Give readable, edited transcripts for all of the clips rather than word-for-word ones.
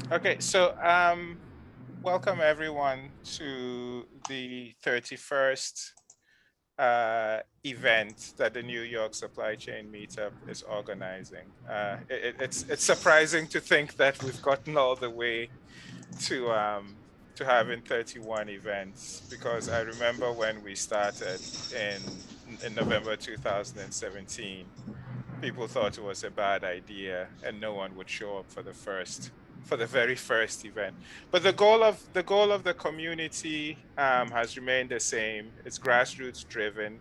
Okay, so welcome everyone to the 31st event that the New York Supply Chain Meetup is organizing. It's surprising to think that we've gotten all the way to having 31 events, because I remember when we started in November 2017, people thought it was a bad idea and no one would show up for the very first event. But the goal of the community has remained the same. It's grassroots driven.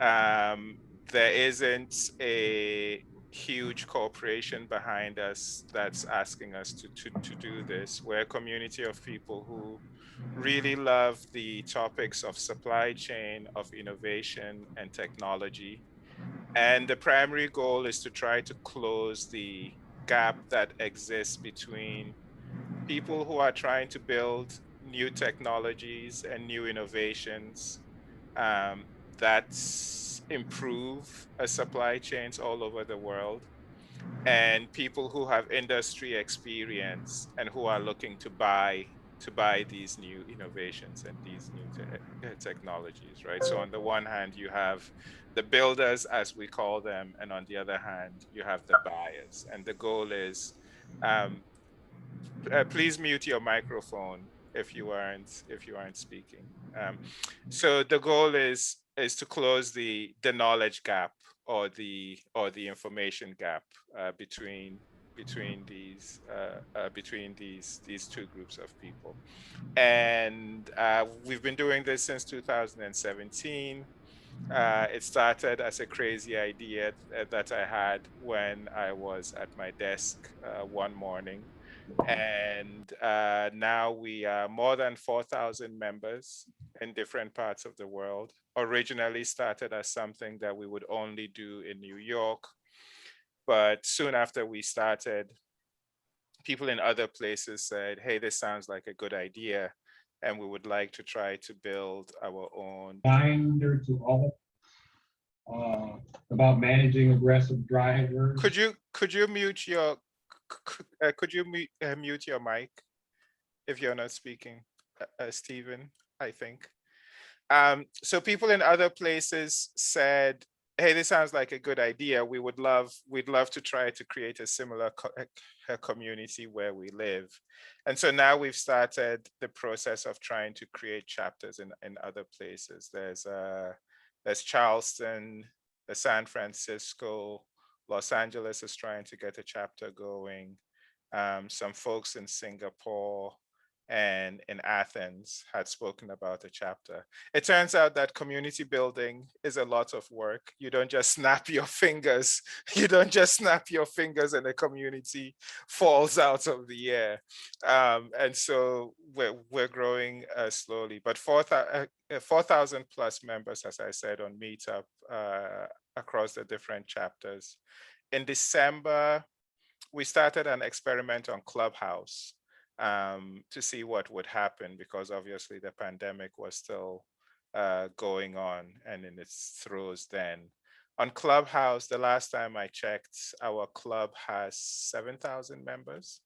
um, there isn't a huge corporation behind us that's asking us to do this. We're a community of people who really love the topics of supply chain, of innovation and technology, and the primary goal is to try to close the gap that exists between people who are trying to build new technologies and new innovations um, that improve supply chains all over the world, and people who have industry experience and who are looking to buy these new innovations and these new technologies, right? So on the one hand, you have the builders, as we call them, and on the other hand, you have the buyers. And the goal is, um, please mute your microphone if you aren't speaking. Um, so the goal is to close the knowledge gap, or the information gap between these two groups of people. And we've been doing this since 2017. It started as a crazy idea that I had when I was at my desk one morning, and now we are more than 4,000 members in different parts of the world. Originally started as something that we would only do in New York, but soon after we started, people in other places said, hey, this sounds like a good idea, and we would like to try to build our own. Reminder to all uh, about managing aggressive drivers. Could you mute your mic if you're not speaking, Stephen, I think. So people in other places said, hey, this sounds like a good idea. We'd love to try to create a similar community where we live. And so now we've started the process of trying to create chapters in other places. There's Charleston, there's San Francisco, Los Angeles is trying to get a chapter going. Some folks in Singapore and in Athens had spoken about a chapter. It turns out that community building is a lot of work. You don't just snap your fingers. You don't just snap your fingers and a community falls out of the air. And so we're growing slowly. But 4,000 plus members, as I said, on Meetup across the different chapters. In December, we started an experiment on Clubhouse to see what would happen, because obviously the pandemic was still going on and in its throes then. On Clubhouse, the last time I checked, our club has 7,000 members.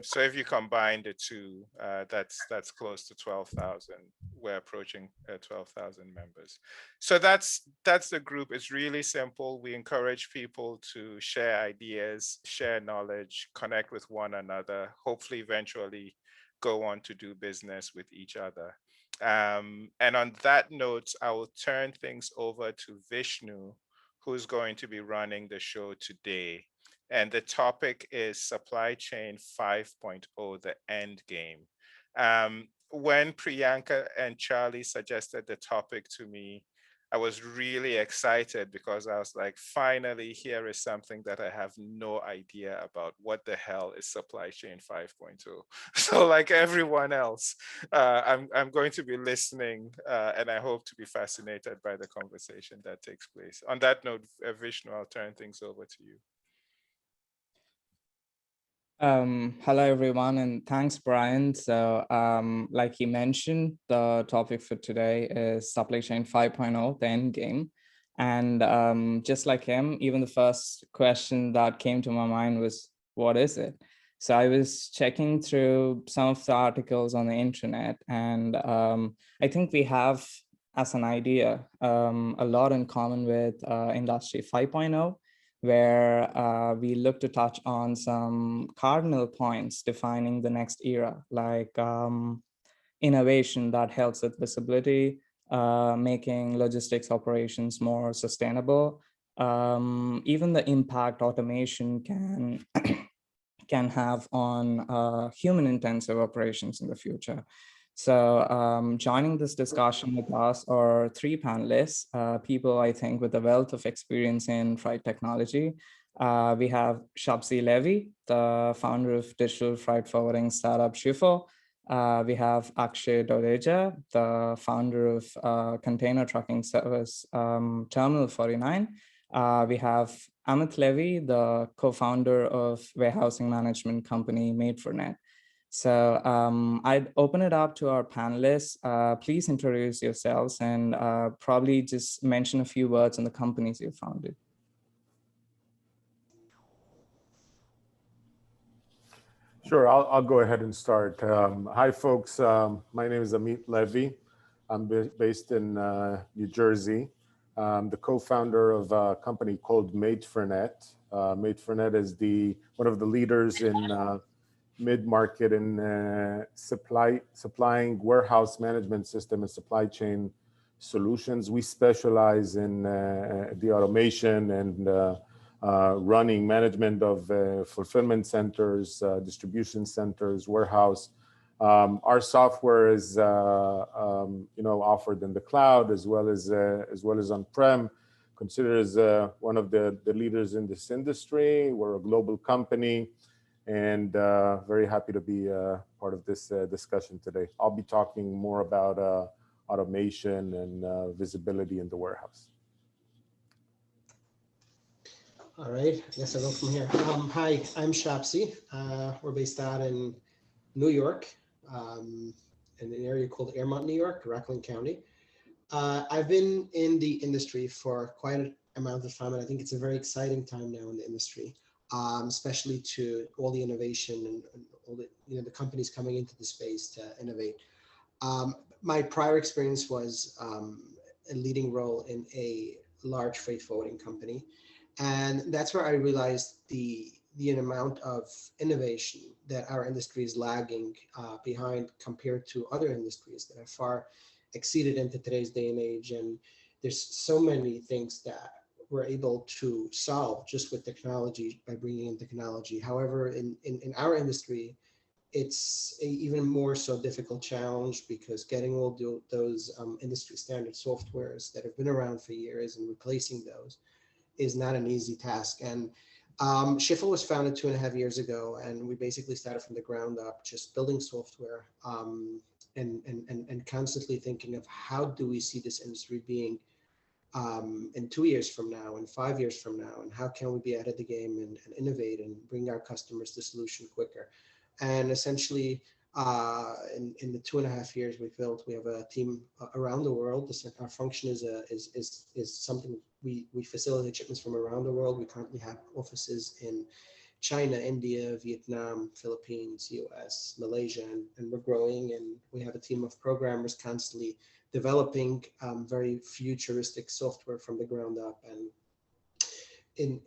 So if you combine the two, that's close to 12,000. We're approaching 12,000 members. So that's the group. It's really simple. We encourage people to share ideas, share knowledge, connect with one another, hopefully eventually go on to do business with each other. And on that note, I will turn things over to Vishnu, who's going to be running the show today. And the topic is Supply Chain 5.0, the end game. When Priyanka and Charlie suggested the topic to me, I was really excited, because I was like, finally, here is something that I have no idea about. What the hell is Supply Chain 5.0? So like everyone else, I'm going to be listening, and I hope to be fascinated by the conversation that takes place. On that note, Vishnu, I'll turn things over to you. Hello, everyone, and thanks, Brian. So like you mentioned, the topic for today is Supply Chain 5.0, the end game. And just like him, even the first question that came to my mind was, what is it? So I was checking through some of the articles on the internet, and I think we have, as an idea, a lot in common with Industry 5.0, where we look to touch on some cardinal points defining the next era, like innovation that helps with visibility, making logistics operations more sustainable, even the impact automation can have on human-intensive operations in the future. So joining this discussion with us are three panelists, people I think with a wealth of experience in freight technology. We have Shabsie Levy, the founder of digital freight forwarding startup Shifl. We have Akshay Dodeja, the founder of container trucking service Terminal 49. We have Amit Levy, the co-founder of warehousing management company Made4Net. So I'd open it up to our panelists. Please introduce yourselves and probably just mention a few words on the companies you founded. Sure, I'll go ahead and start. Hi, folks. My name is Amit Levy. I'm based in New Jersey. I'm the co-founder of a company called Made4Net. Made4Net is one of the leaders in mid-market and supplying warehouse management system and supply chain solutions. We specialize in the automation and running management of fulfillment centers, distribution centers, warehouse. Our software is offered in the cloud as well as on-prem. Considered as one of the leaders in this industry. We're a global company, and very happy to be part of this discussion today. I'll be talking more about automation and visibility in the warehouse. All right, I guess I'll go from here. Hi, I'm Shabsie. We're based out in New York, in an area called Airmont, New York, Rockland County. I've been in the industry for quite an amount of time, and I think it's a very exciting time now in the industry, especially to all the innovation and all the companies coming into the space to innovate. My prior experience was a leading role in a large freight forwarding company. And that's where I realized the amount of innovation that our industry is lagging behind compared to other industries that have far exceeded into today's day and age. And there's so many things that we're able to solve just with technology by bringing in technology. However, in our industry, it's an even more so difficult challenge because getting all those industry standard softwares that have been around for years and replacing those is not an easy task. And Shifl was founded 2.5 years ago, and we basically started from the ground up, just building software and constantly thinking of how do we see this industry being in 2 years from now and 5 years from now, and how can we be ahead of the game and innovate and bring our customers the solution quicker. And essentially, in the 2.5 years we built, we have a team around the world. Our function is something we facilitate shipments from around the world. We currently have offices in China, India, Vietnam, Philippines, US, Malaysia, and we're growing. And we have a team of programmers constantly developing very futuristic software from the ground up. And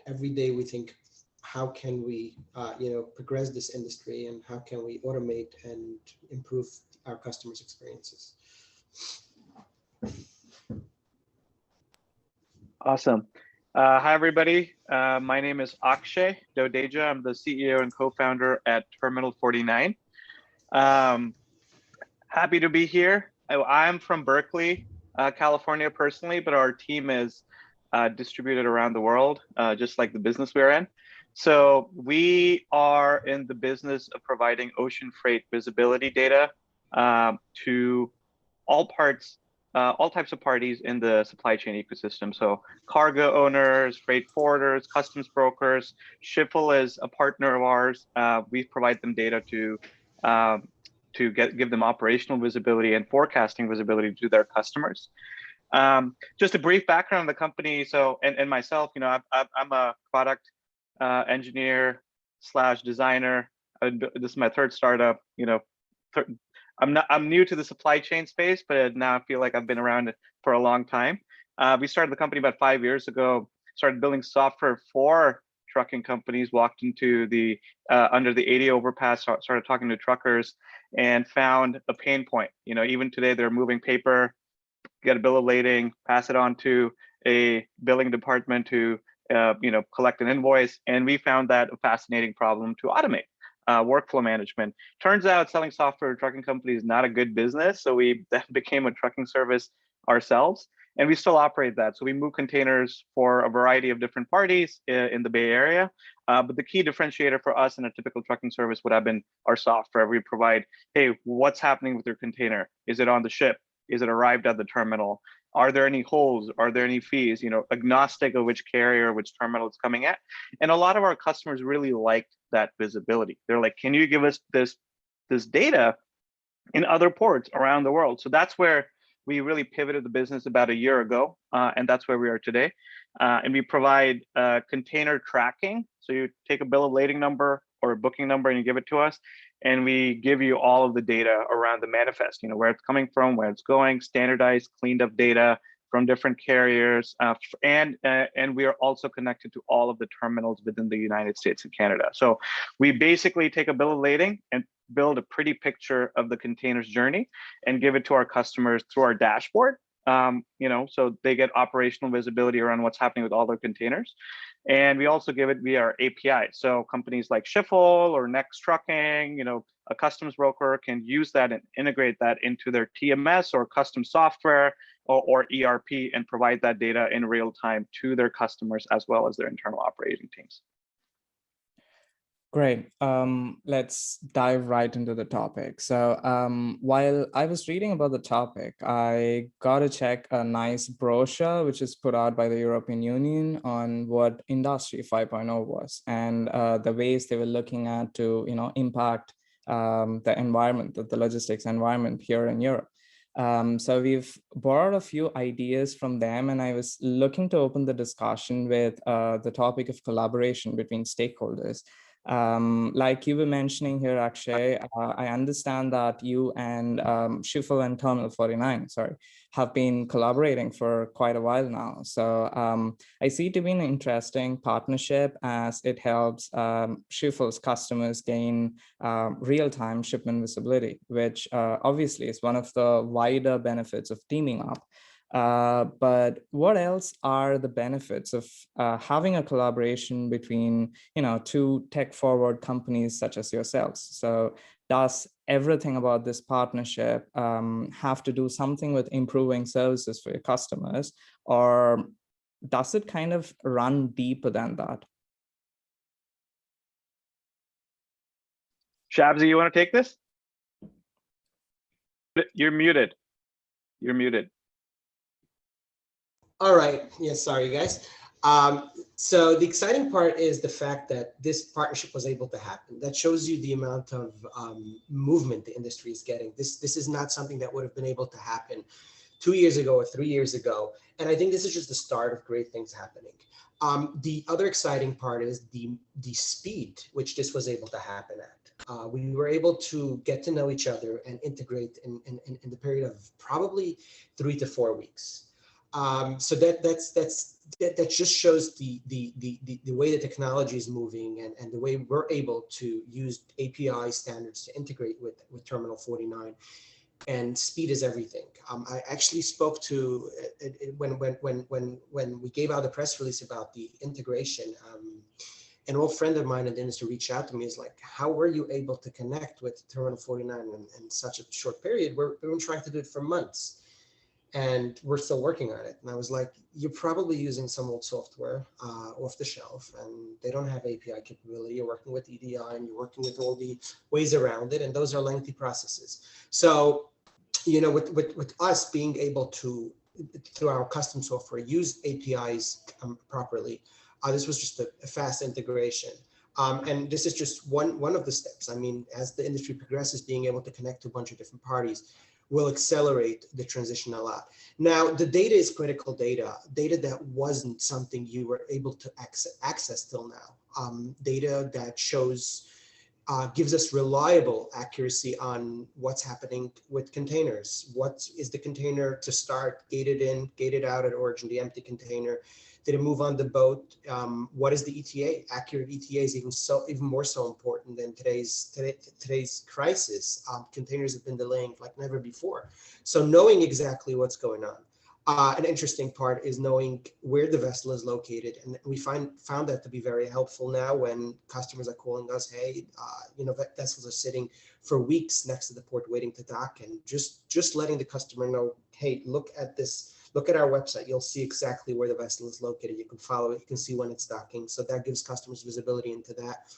every day we think, how can we progress this industry, and how can we automate and improve our customers' experiences? Awesome. Hi, everybody. My name is Akshay Dodeja. I'm the CEO and co-founder at Terminal 49. Happy to be here. I'm from Berkeley, California personally, but our team is distributed around the world, just like the business we're in. So we are in the business of providing ocean freight visibility data to all types of parties in the supply chain ecosystem. So cargo owners, freight forwarders, customs brokers. Shifl is a partner of ours. We provide them data to give them operational visibility and forecasting visibility to their customers. Just a brief background on the company. So and myself, I'm a product engineer slash designer. This is my third startup. You know, I'm new to the supply chain space, but now I feel like I've been around it for a long time. We started the company about 5 years ago. Started building software for trucking companies. Walked into the under the 80 overpass. Started talking to truckers and found a pain point. You know, even today they're moving paper, get a bill of lading, pass it on to a billing department to you know, collect an invoice. And we found that a fascinating problem to automate. Workflow management. Turns out selling software to trucking companies is not a good business. So we then became a trucking service ourselves, and we still operate that. So we move containers for a variety of different parties in the Bay Area. But the key differentiator for us in a typical trucking service would have been our software. We provide, hey, what's happening with your container? Is it on the ship? Is it arrived at the terminal? Are there any holes? Are there any fees? You know, agnostic of which carrier, which terminal it's coming at. And a lot of our customers really liked that visibility. They're like, can you give us this data in other ports around the world? So that's where we really pivoted the business about a year ago, and that's where we are today. And we provide container tracking. So you take a bill of lading number or a booking number and you give it to us, and we give you all of the data around the manifest, you know, where it's coming from, where it's going, standardized, cleaned up data from different carriers. And we are also connected to all of the terminals within the United States and Canada. So we basically take a bill of lading and build a pretty picture of the container's journey and give it to our customers through our dashboard. You know, so they get operational visibility around what's happening with all their containers. And we also give it via our API. So companies like Shifl or Next Trucking, you know, a customs broker can use that and integrate that into their TMS or custom software or ERP and provide that data in real time to their customers as well as their internal operating teams. Great. Let's dive right into the topic. So while I was reading about the topic, I got to check a nice brochure, which is put out by the European Union on what Industry 5.0 was and the ways they were looking at to, you know, impact the environment, the logistics environment here in Europe. So we've borrowed a few ideas from them, and I was looking to open the discussion with the topic of collaboration between stakeholders. Like you were mentioning here, Akshay, I understand that you and Shifl and Terminal 49, have been collaborating for quite a while now. So I see it to be an interesting partnership as it helps Shifl's customers gain real-time shipment visibility, which obviously is one of the wider benefits of teaming up. But what else are the benefits of having a collaboration between, you know, two tech-forward companies such as yourselves? So does everything about this partnership have to do something with improving services for your customers, or does it kind of run deeper than that? Shabsie, you want to take this? You're muted. You're muted. All right. Yes, sorry, guys. So the exciting part is the fact that this partnership was able to happen. That shows you the amount of movement the industry is getting. This is not something that would have been able to happen 2 years ago or 3 years ago. And I think this is just the start of great things happening. The other exciting part is the speed which this was able to happen at. We were able to get to know each other and integrate in the period of probably 3 to 4 weeks. So that just shows the way the technology is moving and the way we're able to use API standards to integrate with Terminal 49. And speed is everything. I actually spoke to when we gave out the press release about the integration. An old friend of mine in the industry reached out to me. Is like, how were you able to connect with Terminal 49 in such a short period? We've been trying to do it for months. And we're still working on it. And I was like, you're probably using some old software off the shelf, and they don't have API capability. You're working with EDI, and you're working with all the ways around it, and those are lengthy processes. So, you know, with us being able to, through our custom software, use APIs properly, this was just a fast integration. And this is just one of the steps. I mean, as the industry progresses, being able to connect to a bunch of different parties will accelerate the transition a lot. Now, the data is critical data that wasn't something you were able to access till now. data that shows, gives us reliable accuracy on what's happening with containers. What is the container to start, gated in, gated out at origin, the empty container? Did it move on the boat? What is the ETA? Accurate ETA is even more so important than today's crisis. Containers have been delaying like never before. So knowing exactly what's going on. An interesting part is knowing where the vessel is located, and we found that to be very helpful now when customers are calling us, hey, vessels are sitting for weeks next to the port waiting to dock, and just letting the customer know, hey, look at this, look at our website, you'll see exactly where the vessel is located. You can follow it, you can see when it's docking, so that gives customers visibility into that.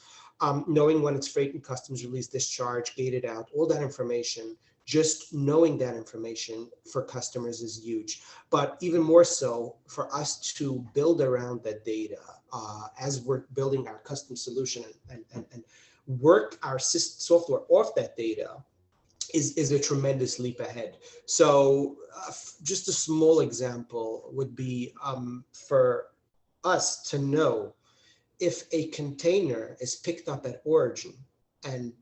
Knowing when it's freight and customs release, discharge, gated out, all that information. Just knowing that information for customers is huge, but even more so for us to build around that data as we're building our custom solution and work our software off that data is a tremendous leap ahead. So just a small example would be for us to know if a container is picked up at origin. And,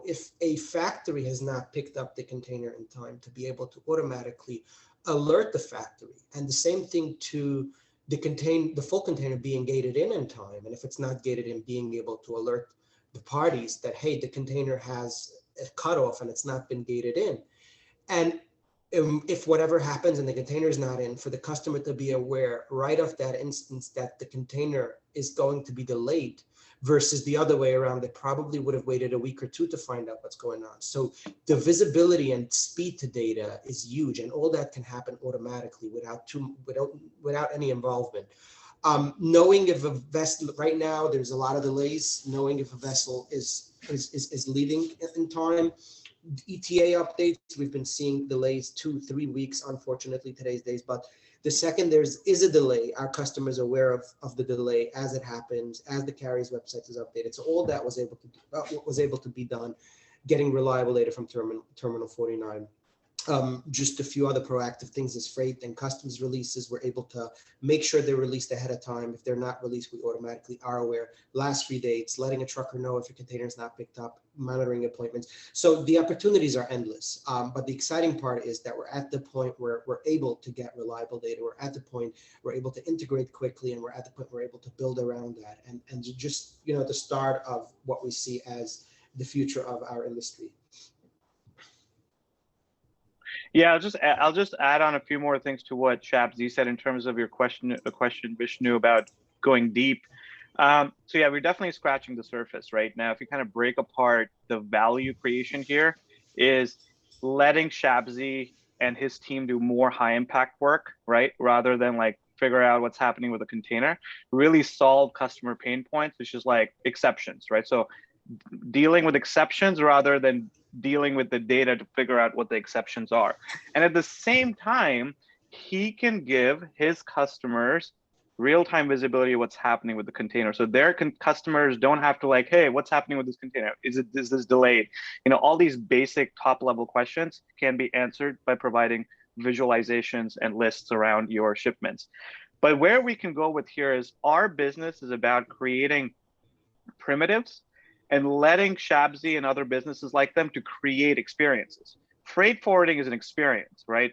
if a factory has not picked up the container in time, to be able to automatically alert the factory. And the same thing to the full container being gated in time. And if it's not gated in, being able to alert the parties that, hey, the container has a cutoff and it's not been gated in. And if whatever happens and the container is not in, for the customer to be aware right off that instance that the container is going to be delayed, versus the other way around, they probably would have waited a week or two to find out what's going on. So the visibility and speed to data is huge, and all that can happen automatically without any involvement. Knowing if a vessel, right now there's a lot of delays, knowing if a vessel is leaving in time. ETA updates, we've been seeing delays 2-3 weeks, unfortunately today's days, but the second there is a delay, our customers are aware of the delay as it happens, as the carrier's website is updated. So all that was able to be done, getting reliable data from Terminal 49. Just a few other proactive things is freight and customs releases. We're able to make sure they're released ahead of time. If they're not released, we automatically are aware. Last 3 dates, letting a trucker know if a container is not picked up, monitoring appointments. So the opportunities are endless. But the exciting part is that we're at the point where we're able to get reliable data. We're at the point we're able to integrate quickly, and we're at the point we're able to build around that. And just, the start of what we see as the future of our industry. Yeah, I'll just add on a few more things to what Shabsie said in terms of your question, Vishnu, about going deep. So yeah, we're definitely scratching the surface right now. If you kind of break apart the value creation here, is letting Shabsie and his team do more high impact work, right? Rather than like figure out what's happening with a container, really solve customer pain points, which is like exceptions, right? So dealing with exceptions rather than dealing with the data to figure out what the exceptions are. And at the same time, he can give his customers real-time visibility of what's happening with the container. So their customers don't have to like, hey, what's happening with this container? Is this delayed? All these basic top-level questions can be answered by providing visualizations and lists around your shipments. But where we can go with here is our business is about creating primitives and letting Shabsie and other businesses like them to create experiences. Freight forwarding is an experience, right?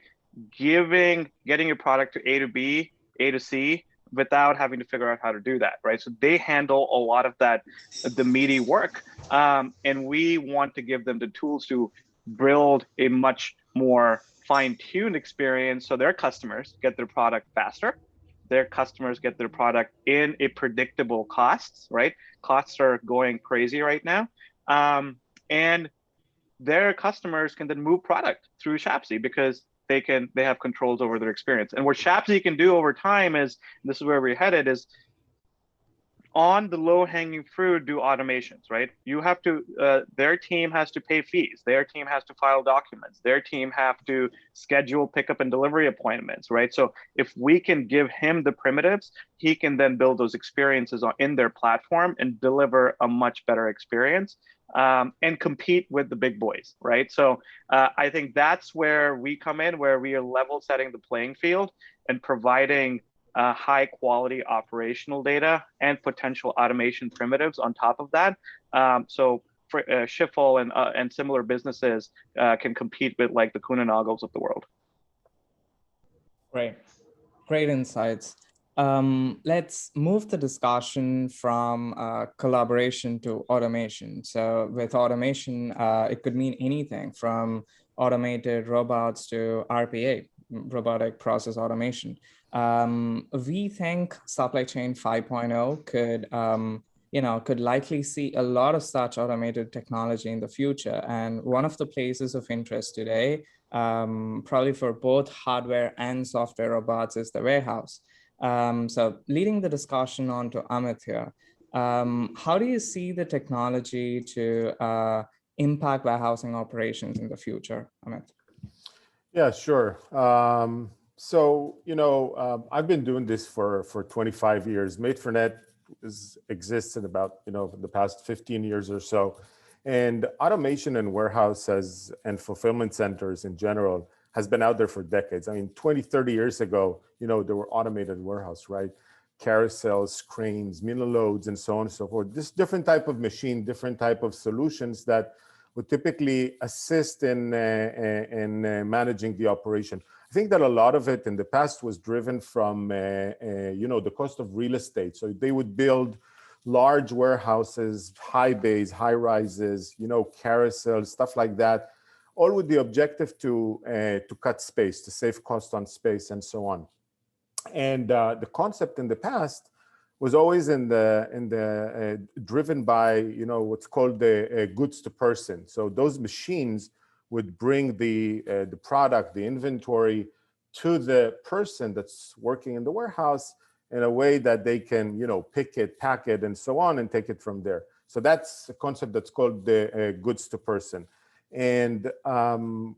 Getting your product to A to B, A to C, without having to figure out how to do that, right? So they handle a lot of that, the meaty work. And we want to give them the tools to build a much more fine-tuned experience so their customers get their product faster. Their customers get their product in a predictable costs, right? Costs are going crazy right now. And their customers can then move product through Shabsie because they have controls over their experience. And what Shabsie can do over time is, this is where we're headed, is on the low-hanging fruit, do automations, right? You have to, their team has to pay fees. Their team has to file documents. Their team have to schedule pickup and delivery appointments, right? So if we can give him the primitives, he can then build those experiences in their platform and deliver a much better experience and compete with the big boys, right? So I think that's where we come in, where we are level setting the playing field and providing high quality operational data and potential automation primitives on top of that. So for Shifl and similar businesses can compete with like the Kuehne+Nagels of the world. Great insights. Let's move the discussion from collaboration to automation. So with automation, it could mean anything from automated robots to RPA, robotic process automation. We think supply chain 5.0 could likely see a lot of such automated technology in the future. And one of the places of interest today, probably for both hardware and software robots, is the warehouse. So leading the discussion on to Amit here, how do you see the technology to impact warehousing operations in the future, Amit? Yeah, sure. I've been doing this for 25 years. Made for Net exists in about, the past 15 years or so. And automation in warehouses and fulfillment centers in general has been out there for decades. I mean, 20, 30 years ago, there were automated warehouse, right? Carousels, cranes, loads, and so on and so forth. This different type of machine, different type of solutions that would typically assist in managing the operation. I think that a lot of it in the past was driven from, the cost of real estate. So they would build large warehouses, high bays, high rises, carousels, stuff like that, all with the objective to cut space, to save cost on space, and so on. And the concept in the past was always driven by what's called the goods to person. So those machines would bring the product, the inventory, to the person that's working in the warehouse in a way that they can pick it, pack it, and so on, and take it from there. So that's a concept that's called the goods to person. And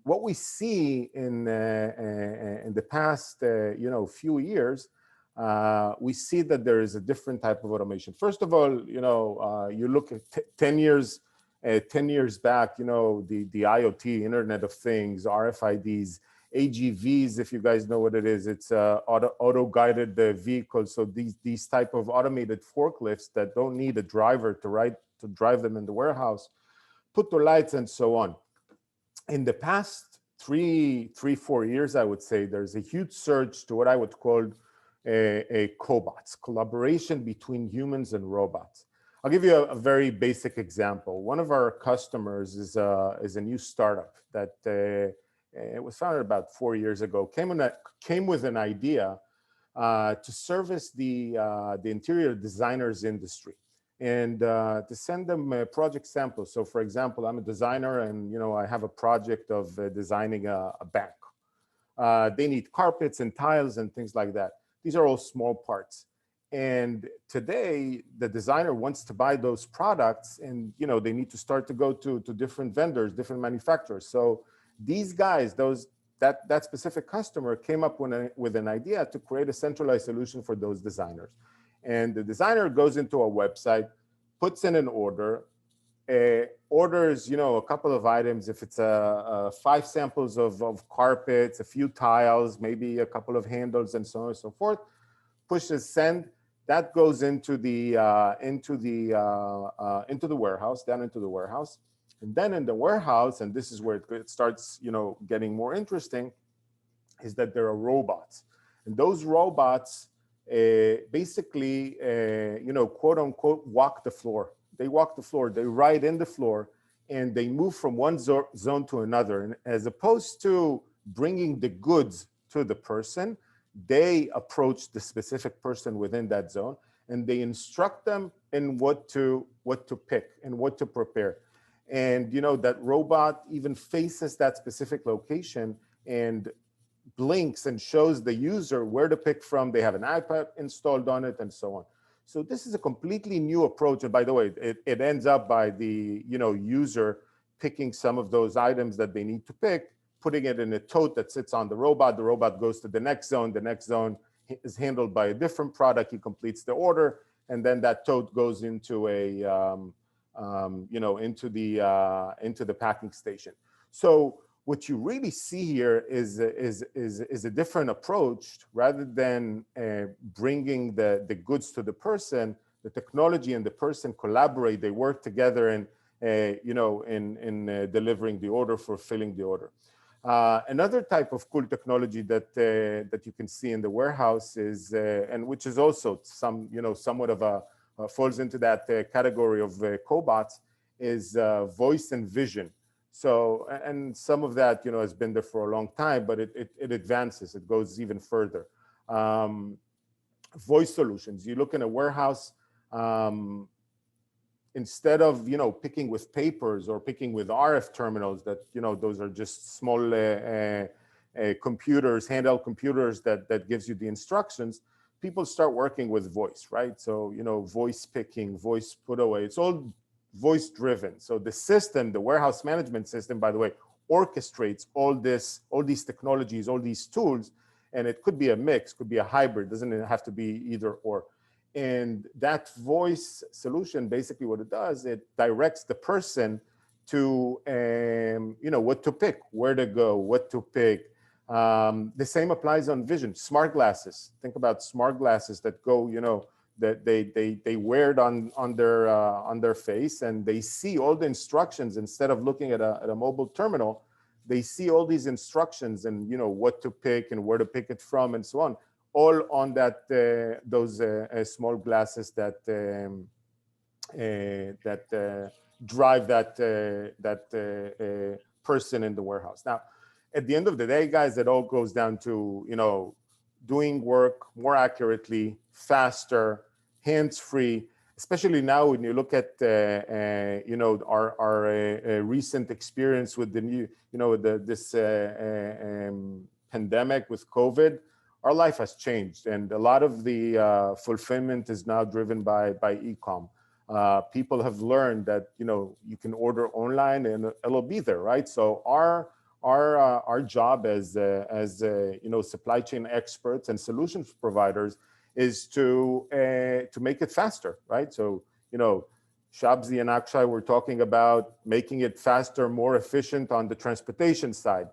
what we see in the past few years, we see that there is a different type of automation. First of all, you look at 10 years back, the IoT, Internet of Things, RFIDs, AGVs, if you guys know what it is, it's auto-guided vehicles. So these type of automated forklifts that don't need a driver to drive them in the warehouse, put the lights and so on. In the past 4 years, I would say, there's a huge surge to what I would call a cobots, collaboration between humans and robots. I'll give you a very basic example. One of our customers is a new startup that it was founded about 4 years ago, came with an idea to service the interior designers industry and to send them project samples. So for example, I'm a designer and I have a project of designing a bank. They need carpets and tiles and things like that. These are all small parts. And today, the designer wants to buy those products and they need to start to go to different vendors, different manufacturers. So these guys, that specific customer came up with an idea to create a centralized solution for those designers. And the designer goes into a website, puts in an order, orders a couple of items. If it's 5 samples of carpets, a few tiles, maybe a couple of handles, and so on and so forth, pushes send. That goes into the warehouse, down into the warehouse. And then in the warehouse, and this is where it starts, getting more interesting, is that there are robots. And those robots basically, quote unquote, walk the floor. They walk the floor, they ride in the floor, and they move from one zone to another. And as opposed to bringing the goods to the person, they approach the specific person within that zone, and they instruct them in what to pick and what to prepare. And that robot even faces that specific location and blinks and shows the user where to pick from. They have an iPad installed on it and so on. So this is a completely new approach. And by the way, it ends up by the user picking some of those items that they need to pick, putting it in a tote that sits on the robot. The robot goes to the next zone. The next zone is handled by a different product. He completes the order, and then that tote goes into into the packing station. So what you really see here is a different approach. Rather than bringing the goods to the person, the technology and the person collaborate, they work together in delivering the order, fulfilling the order. Another type of cool technology that you can see in the warehouse is, and which is also somewhat of a falls into that category of cobots, is voice and vision. So, and some of that has been there for a long time, but it advances, it goes even further. Voice solutions. You look in a warehouse. Instead of picking with papers or picking with RF terminals that those are just small computers, handheld computers that gives you the instructions, people start working with voice, right? So voice picking, voice put away, it's all voice driven. So the system, the warehouse management system, by the way, orchestrates all these technologies, all these tools, and it could be a mix, could be a hybrid, doesn't have to be either or. And that voice solution, basically what it does, it directs the person to, what to pick, where to go, what to pick. The same applies on vision. Smart glasses. Think about smart glasses that go, that they wear it on their face, and they see all the instructions instead of looking at a mobile terminal. They see all these instructions and what to pick and where to pick it from and so on. All on that those small glasses that drive that person in the warehouse. Now, at the end of the day, guys, it all goes down to doing work more accurately, faster, hands-free. Especially now, when you look at our recent experience with the new this pandemic with COVID. Our life has changed, and a lot of the fulfillment is now driven by e-com. People have learned that you can order online and it'll be there, right? So our job as supply chain experts and solutions providers is to make it faster, right? So Shabsie and Akshay were talking about making it faster, more efficient on the transportation side.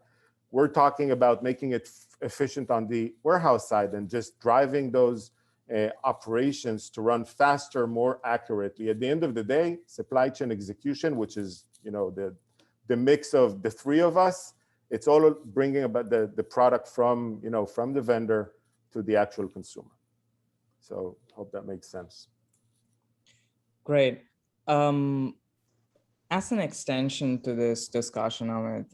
We're talking about making it efficient on the warehouse side and just driving those operations to run faster, more accurately. At the end of the day, supply chain execution, which is the mix of the three of us, it's all bringing about the product from from the vendor to the actual consumer. So hope that makes sense. Great. As an extension to this discussion, Amit,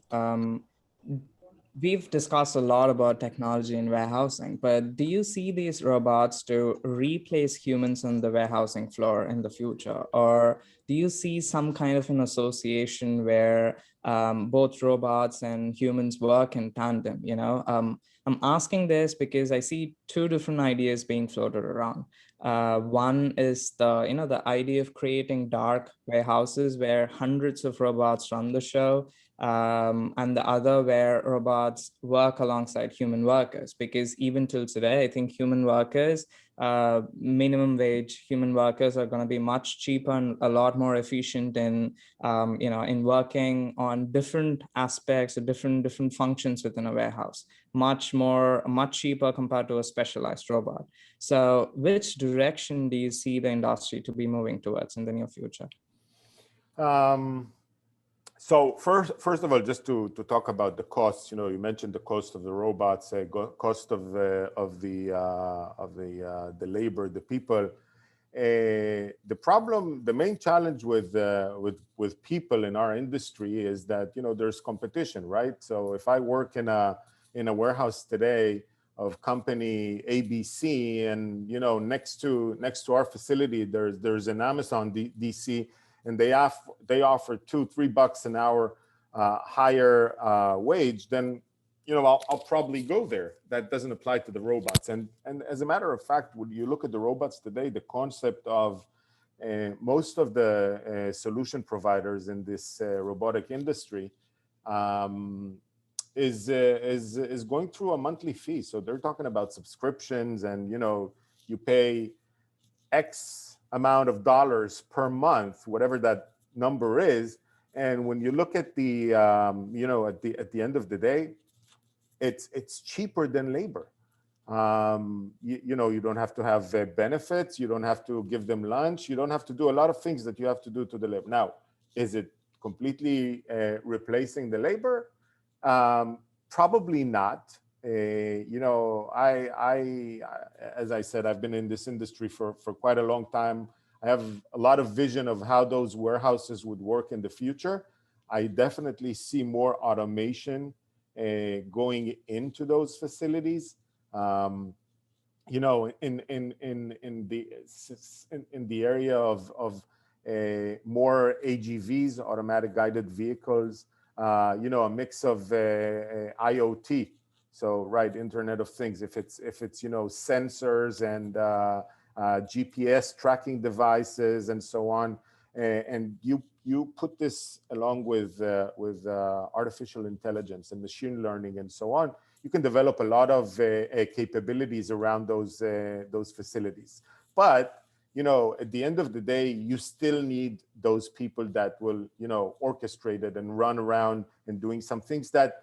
we've discussed a lot about technology in warehousing, but do you see these robots to replace humans on the warehousing floor in the future? Or do you see some kind of an association where both robots and humans work in tandem? I'm asking this because I see two different ideas being floated around. One is the idea of creating dark warehouses where hundreds of robots run the show, and the other where robots work alongside human workers. Because even till today, I think human workers, minimum wage human workers, are going to be much cheaper and a lot more efficient in in working on different aspects or different functions within a warehouse. Much cheaper compared to a specialized robot. So which direction do you see the industry to be moving towards in the near future? So first of all, just to talk about the costs, you mentioned the cost of the robots, cost of the labor, the people. The main challenge with people in our industry is that there's competition, right? So if I work in a warehouse today of company ABC, and next to our facility there's an Amazon DC, and they offer $2-3 an hour higher wage, then I'll probably go there. That doesn't apply to the robots. And as a matter of fact, when you look at the robots today, the concept of most of the solution providers in this robotic industry is going through a monthly fee. So they're talking about subscriptions, and you pay X amount of dollars per month, whatever that number is, And when you look at the, at the end of the day, it's cheaper than labor. You don't have to have benefits. You don't have to give them lunch. You don't have to do a lot of things that you have to do to the labor. Now, is it completely replacing the labor? Probably not. As I said, I've been in this industry for quite a long time. I have a lot of vision of how those warehouses would work in the future. I definitely see more automation going into those facilities. In the area of more AGVs, automatic guided vehicles, a mix of IoT. So right, Internet of Things. If it's sensors and GPS tracking devices and so on, and you put this along with artificial intelligence and machine learning and so on, you can develop a lot of capabilities around those facilities. But at the end of the day, you still need those people that will orchestrate it and run around and doing some things that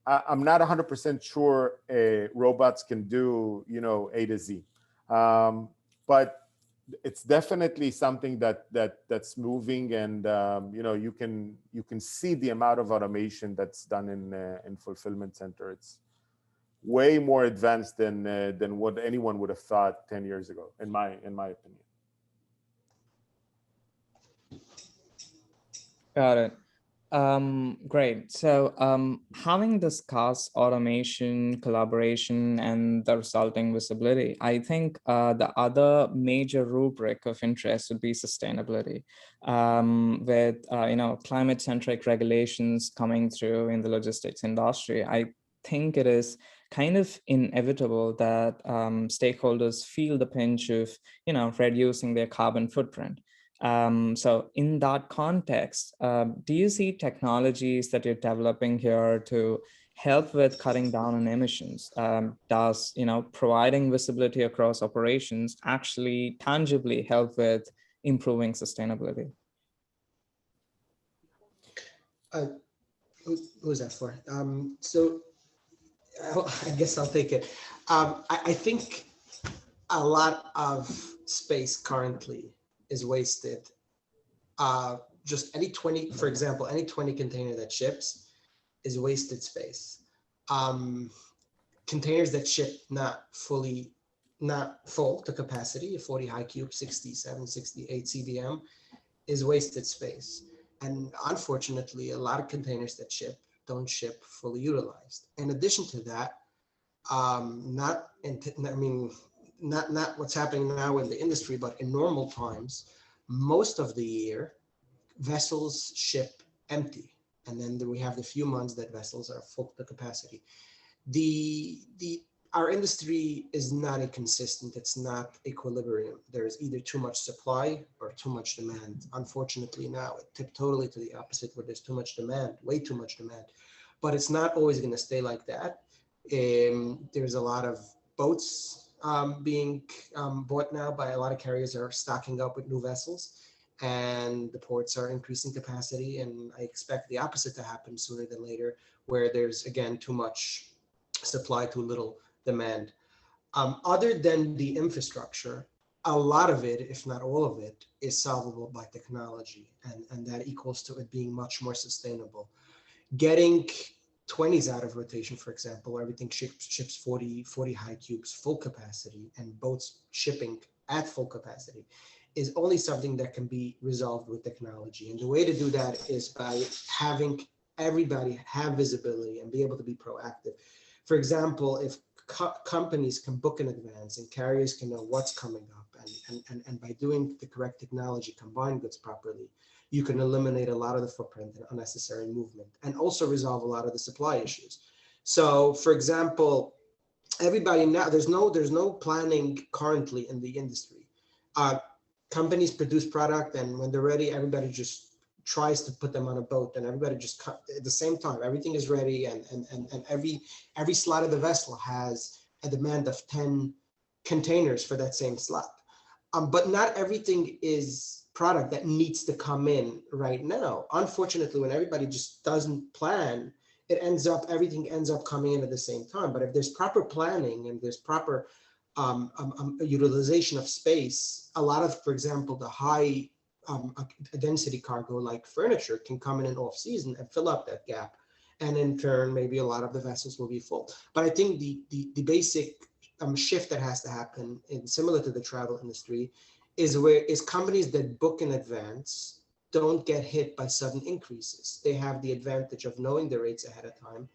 I'm not 100% sure robots can do A to Z. But it's definitely something that's moving, and you can see the amount of automation that's done in fulfillment center. It's way more advanced than what anyone would have thought 10 years ago, in my opinion. Got it. Great. So having discussed automation, collaboration, and the resulting visibility, I think the other major rubric of interest would be sustainability. With climate-centric regulations coming through in the logistics industry, I think it is kind of inevitable that stakeholders feel the pinch of reducing their carbon footprint. So in that context, do you see technologies that you're developing here to help with cutting down on emissions? Does providing visibility across operations actually tangibly help with improving sustainability? Who's that for? So I guess I'll take it. I think a lot of space currently is wasted. Just any 20, for example, any 20 container that ships is wasted space. Containers that ship not full to capacity, 40 high cube, 67, 68 CBM is wasted space. And unfortunately, a lot of containers that ship don't ship fully utilized. In addition to that, not what's happening now in the industry, but in normal times, most of the year, vessels ship empty. And then we have the few months that vessels are full to capacity. Our industry is not inconsistent. It's not equilibrium. There's either too much supply or too much demand. Unfortunately, now it tipped totally to the opposite, where there's too much demand, way too much demand. But it's not always going to stay like that. There's a lot of boats being bought now by a lot of carriers are stocking up with new vessels, and the ports are increasing capacity. And I expect the opposite to happen sooner than later, where there's again too much supply, too little demand. Other than the infrastructure, a lot of it, if not all of it, is solvable by technology, and that equals to it being much more sustainable. Getting 20s out of rotation, for example, where everything ships 40 high cubes full capacity, and boats shipping at full capacity, is only something that can be resolved with technology. And the way to do that is by having everybody have visibility and be able to be proactive. For example, if companies can book in advance and carriers can know what's coming up, and by doing the correct technology, combine goods properly, you can eliminate a lot of the footprint and unnecessary movement, and also resolve a lot of the supply issues. So, for example, everybody now, there's no planning currently in the industry. Companies produce product, and when they're ready, everybody just tries to put them on a boat, and everybody just at the same time, everything is ready, and every slot of the vessel has a demand of 10 containers for that same slot. But not everything is product that needs to come in right now. Unfortunately, when everybody just doesn't plan, everything ends up coming in at the same time. But if there's proper planning and there's proper utilization of space, a lot of, for example, the high density cargo like furniture can come in off season and fill up that gap. And in turn, maybe a lot of the vessels will be full. But I think the basic shift that has to happen, and similar to the travel industry, is companies that book in advance don't get hit by sudden increases. They have the advantage of knowing the rates ahead of time.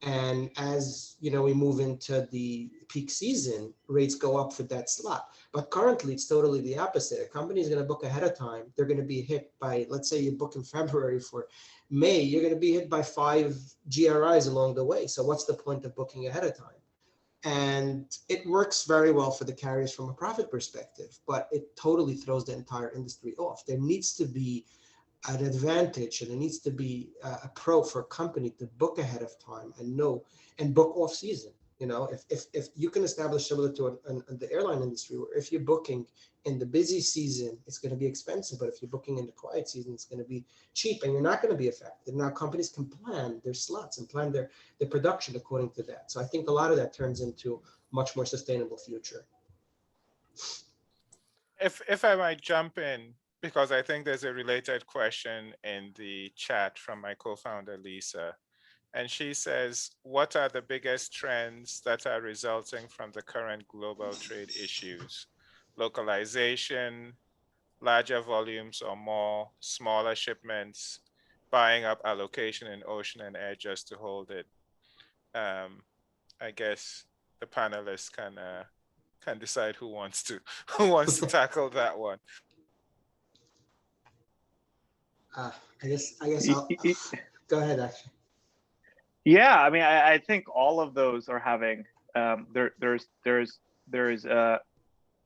And as you know, we move into the peak season, rates go up for that slot. But currently, it's totally the opposite. A company is going to book ahead of time. They're going to be hit by, let's say you book in February for May, you're going to be hit by 5 GRIs along the way. So what's the point of booking ahead of time? And it works very well for the carriers from a profit perspective, but it totally throws the entire industry off. There needs to be an advantage, and it needs to be a pro for a company to book ahead of time and know and book off season. You know, if you can establish, similar to the airline industry, where if you're booking in the busy season, it's going to be expensive, but if you're booking in the quiet season, it's going to be cheap, and you're not going to be affected. Now companies can plan their slots and plan their production according to that. So I think a lot of that turns into much more sustainable future. If I might jump in, because I think there's a related question in the chat from my co-founder, Lisa. And she says, what are the biggest trends that are resulting from the current global trade issues? Localization, larger volumes or more, smaller shipments, buying up allocation in ocean and air just to hold it. I guess the panelists can decide who wants to tackle that one. I guess I'll go ahead, Akshay. Yeah, I mean, I think all of those are having there's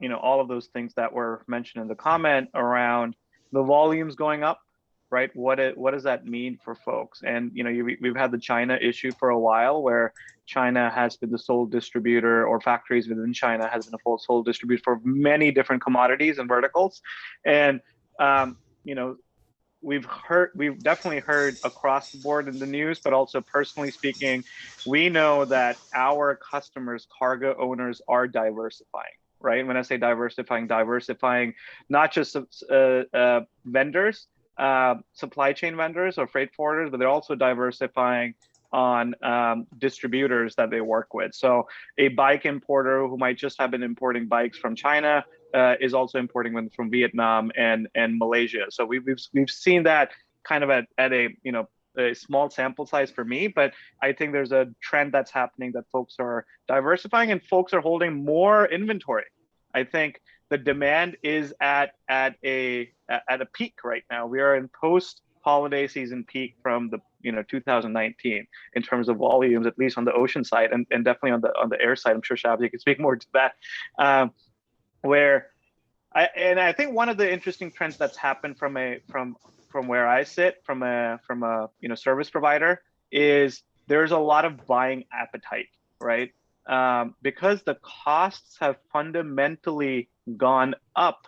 you know, all of those things that were mentioned in the comment around the volumes going up, right? What does that mean for folks? And you know, we've had the China issue for a while, where China has been the sole distributor, or factories within China has been a sole distributor for many different commodities and verticals. And you know, we've definitely heard across the board in the news, but also personally speaking, we know that our customers, cargo owners, are diversifying, right? When I say diversifying not just vendors, supply chain vendors or freight forwarders, but they're also diversifying on distributors that they work with. So a bike importer who might just have been importing bikes from China is also importing them from Vietnam and Malaysia. So we've seen that kind of at a, you know, a small sample size for me, but I think there's a trend that's happening that folks are diversifying and folks are holding more inventory. I think the demand is at a peak right now. We are in post holiday season peak from the 2019 in terms of volumes, at least on the ocean side, and definitely on the air side. I'm sure Shabsie can speak more to that. Where I think one of the interesting trends that's happened from where I sit, from a service provider, is there's a lot of buying appetite, right? Because the costs have fundamentally gone up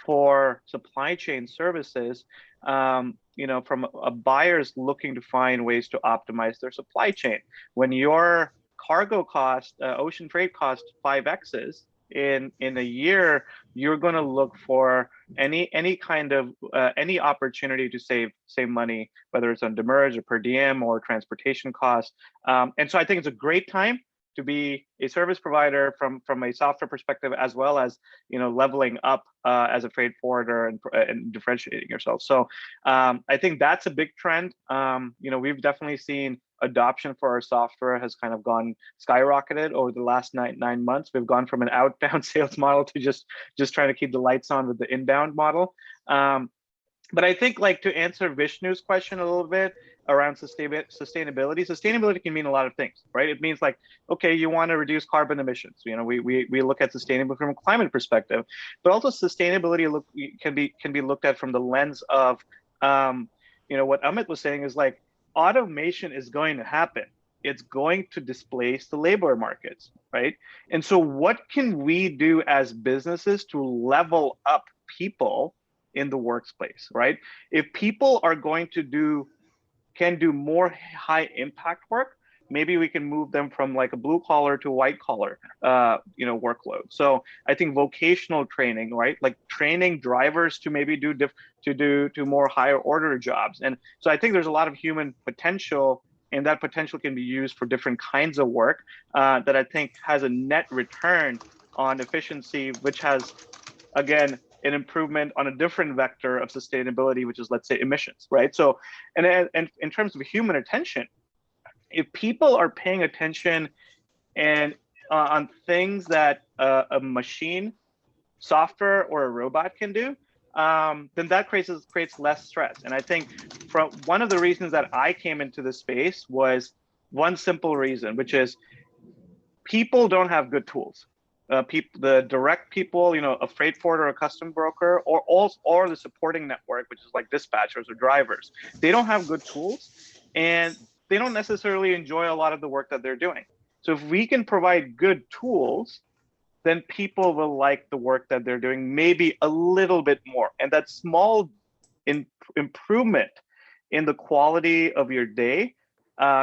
for supply chain services. From a buyers looking to find ways to optimize their supply chain. When your cargo cost, ocean freight cost 5x's in a year, you're going to look for any kind of any opportunity to save money, whether it's on demurrage or per diem or transportation costs. And so I think it's a great time to be a service provider from a software perspective, as well as leveling up as a freight forwarder and differentiating yourself. So I think that's a big trend. We've definitely seen adoption for our software has kind of gone skyrocketed over the last nine months. We've gone from an outbound sales model to just trying to keep the lights on with the inbound model. But I think, like, to answer Vishnu's question a little bit around sustainability can mean a lot of things, right? It means, like, okay, you want to reduce carbon emissions. We look at sustainability from a climate perspective, but also sustainability can be looked at from the lens of, what Amit was saying is, like, automation is going to happen. It's going to displace the labor markets, right? And so what can we do as businesses to level up people in the workspace, right? If people are going to can do more high impact work, maybe we can move them from like a blue collar to white collar, workload. So I think vocational training, right? Like training drivers to maybe do more higher order jobs. And so I think there's a lot of human potential, and that potential can be used for different kinds of work that I think has a net return on efficiency, which has, again, an improvement on a different vector of sustainability, which is, let's say, emissions, right? So, and in terms of human attention, if people are paying attention and on things that a machine, software, or a robot can do, then that creates less stress. And I think from one of the reasons that I came into this space was one simple reason, which is people don't have good tools. The direct people, a freight forwarder or a custom broker, or the supporting network, which is like dispatchers or drivers, they don't have good tools, and they don't necessarily enjoy a lot of the work that they're doing. So if we can provide good tools, then people will like the work that they're doing maybe a little bit more. And that small improvement in the quality of your day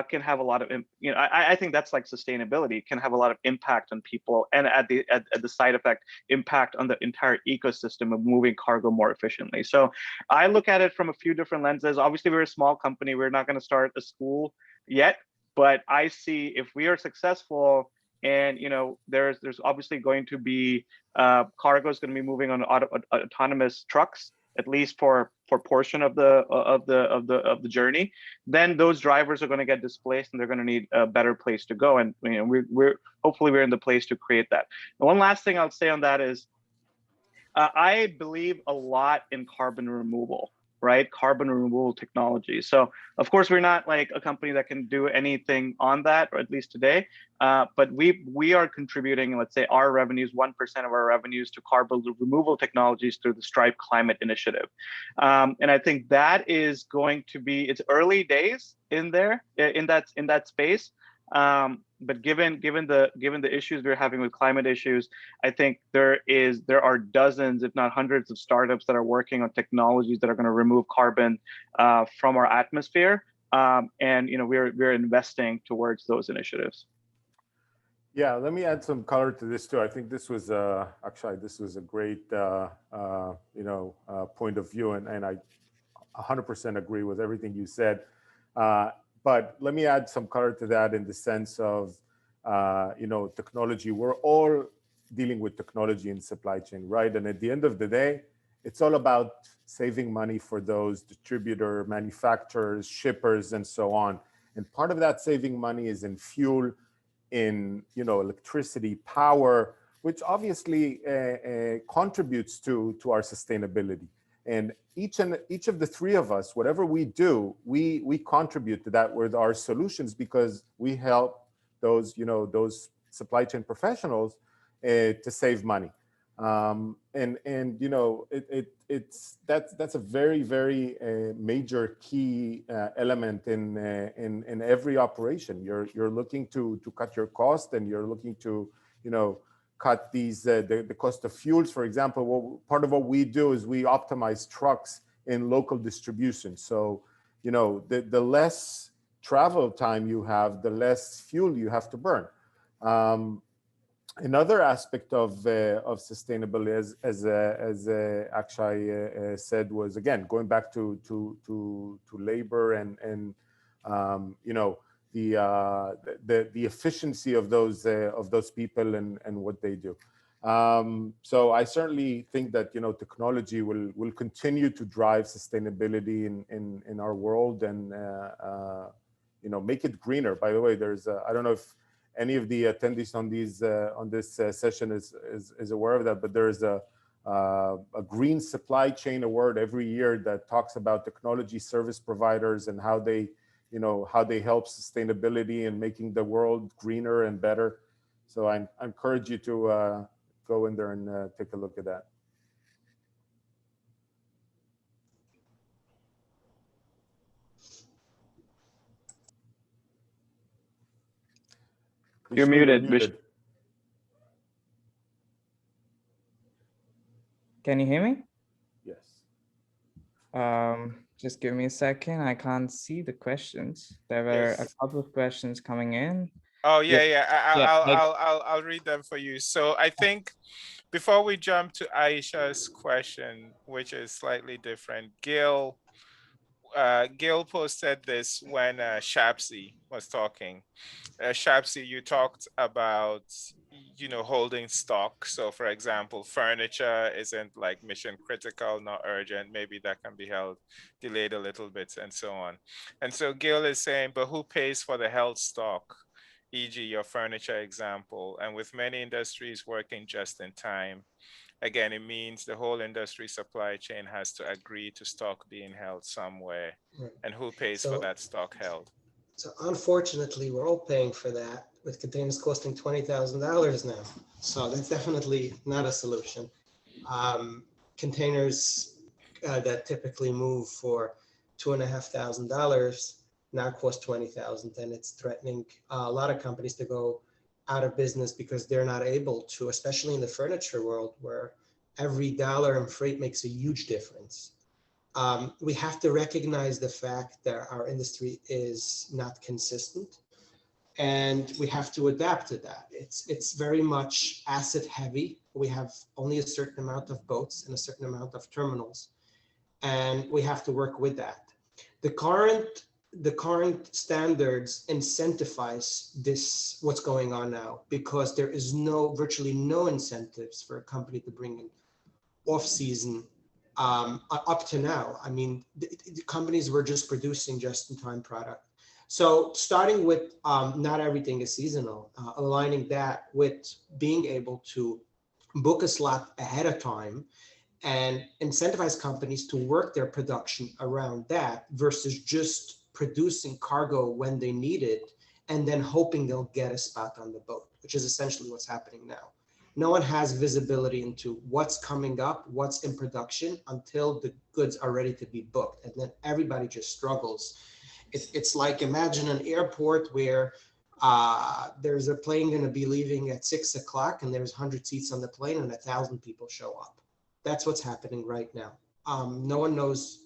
can have a lot of, I think that's like sustainability, can have a lot of impact on people, and at the side effect impact on the entire ecosystem of moving cargo more efficiently. So I look at it from a few different lenses. Obviously, we're a small company. We're not going to start a school yet, but I see if we are successful, and there's obviously going to be cargo is going to be moving on autonomous trucks, at least for portion of the journey, then those drivers are going to get displaced, and they're going to need a better place to go. And we're hopefully in the place to create that. And one last thing I'll say on that is, I believe a lot in carbon removal, right? Carbon removal technology. So of course, we're not like a company that can do anything on that, or at least today. But we are contributing, let's say, our revenues, 1% of our revenues, to carbon removal technologies through the Stripe Climate Initiative. And I think that is going to be, it's early days in that space. But given the issues we're having with climate issues, I think there are dozens, if not hundreds, of startups that are working on technologies that are going to remove carbon from our atmosphere, and we're investing towards those initiatives. Yeah, let me add some color to this too. I think this was Akshay, this was a great point of view, and I 100% agree with everything you said. But let me add some color to that in the sense of, technology. We're all dealing with technology in supply chain, right? And at the end of the day, it's all about saving money for those distributor, manufacturers, shippers, and so on. And part of that saving money is in fuel, in electricity, power, which obviously contributes to our sustainability. And each of the three of us, whatever we do, we contribute to that with our solutions, because we help those supply chain professionals to save money. That's a very, very major key element in every operation. You're looking to cut your cost, and you're looking to cut the cost of fuels, for example. Part of what we do is we optimize trucks in local distribution. So, the less travel time you have, the less fuel you have to burn. Another aspect of sustainability, as Akshay said, was, again, going back to labor and the efficiency of those people and what they do. So I certainly think that technology will continue to drive sustainability in our world, and make it greener. By the way, there's I don't know if any of the attendees on this session is aware of that, but there is a green supply chain award every year that talks about technology service providers and how they help sustainability and making the world greener and better. So I encourage you to go in there and take a look at that. You're muted, Vishnu. Can you hear me? Yes. Just give me a second. I can't see the questions. There were a Yes. couple of questions coming in. Oh yeah, Yeah, yeah. yeah, I'll read them for you. So I think before we jump to Aisha's question, which is slightly different, Gil posted this when Shabsie was talking. Shabsie, you talked about, holding stock. So for example, furniture isn't like mission critical, not urgent. Maybe that can be held, delayed a little bit and so on. And so Gil is saying, but who pays for the held stock? E.g. your furniture example. And with many industries working just in time, again, it means the whole industry supply chain has to agree to stock being held somewhere. Right. And who pays for So- that stock held? So unfortunately, we're all paying for that with containers costing $20,000 now. So that's definitely not a solution. Containers that typically move for $2,500 now cost $20,000, and it's threatening a lot of companies to go out of business because they're not able to, especially in the furniture world where every dollar in freight makes a huge difference. We have to recognize the fact that our industry is not consistent, and we have to adapt to that. It's very much asset heavy. We have only a certain amount of boats and a certain amount of terminals, and we have to work with that. The current standards incentivize this, what's going on now, because there is virtually no incentives for a company to bring in off-season up to now. I mean, the companies were just producing just-in-time product. So starting with not everything is seasonal, aligning that with being able to book a slot ahead of time and incentivize companies to work their production around that versus just producing cargo when they need it and then hoping they'll get a spot on the boat, which is essentially what's happening now. No one has visibility into what's coming up, what's in production until the goods are ready to be booked. And then everybody just struggles. It's like, imagine an airport where there's a plane going to be leaving at 6 o'clock and there's 100 seats on the plane and 1,000 people show up. That's what's happening right now. No one knows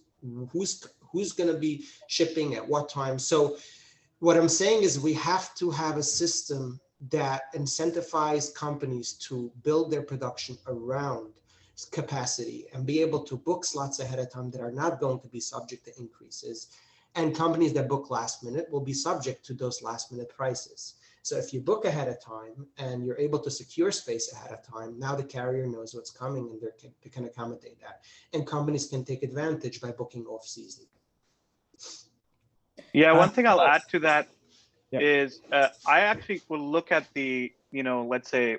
who's going to be shipping at what time. So what I'm saying is we have to have a system that incentivizes companies to build their production around capacity and be able to book slots ahead of time that are not going to be subject to increases. And companies that book last minute will be subject to those last minute prices. So if you book ahead of time and you're able to secure space ahead of time, now the carrier knows what's coming and they can accommodate that. And companies can take advantage by booking off season. Yeah, one thing I'll add to that Yeah. is I actually will look at the, let's say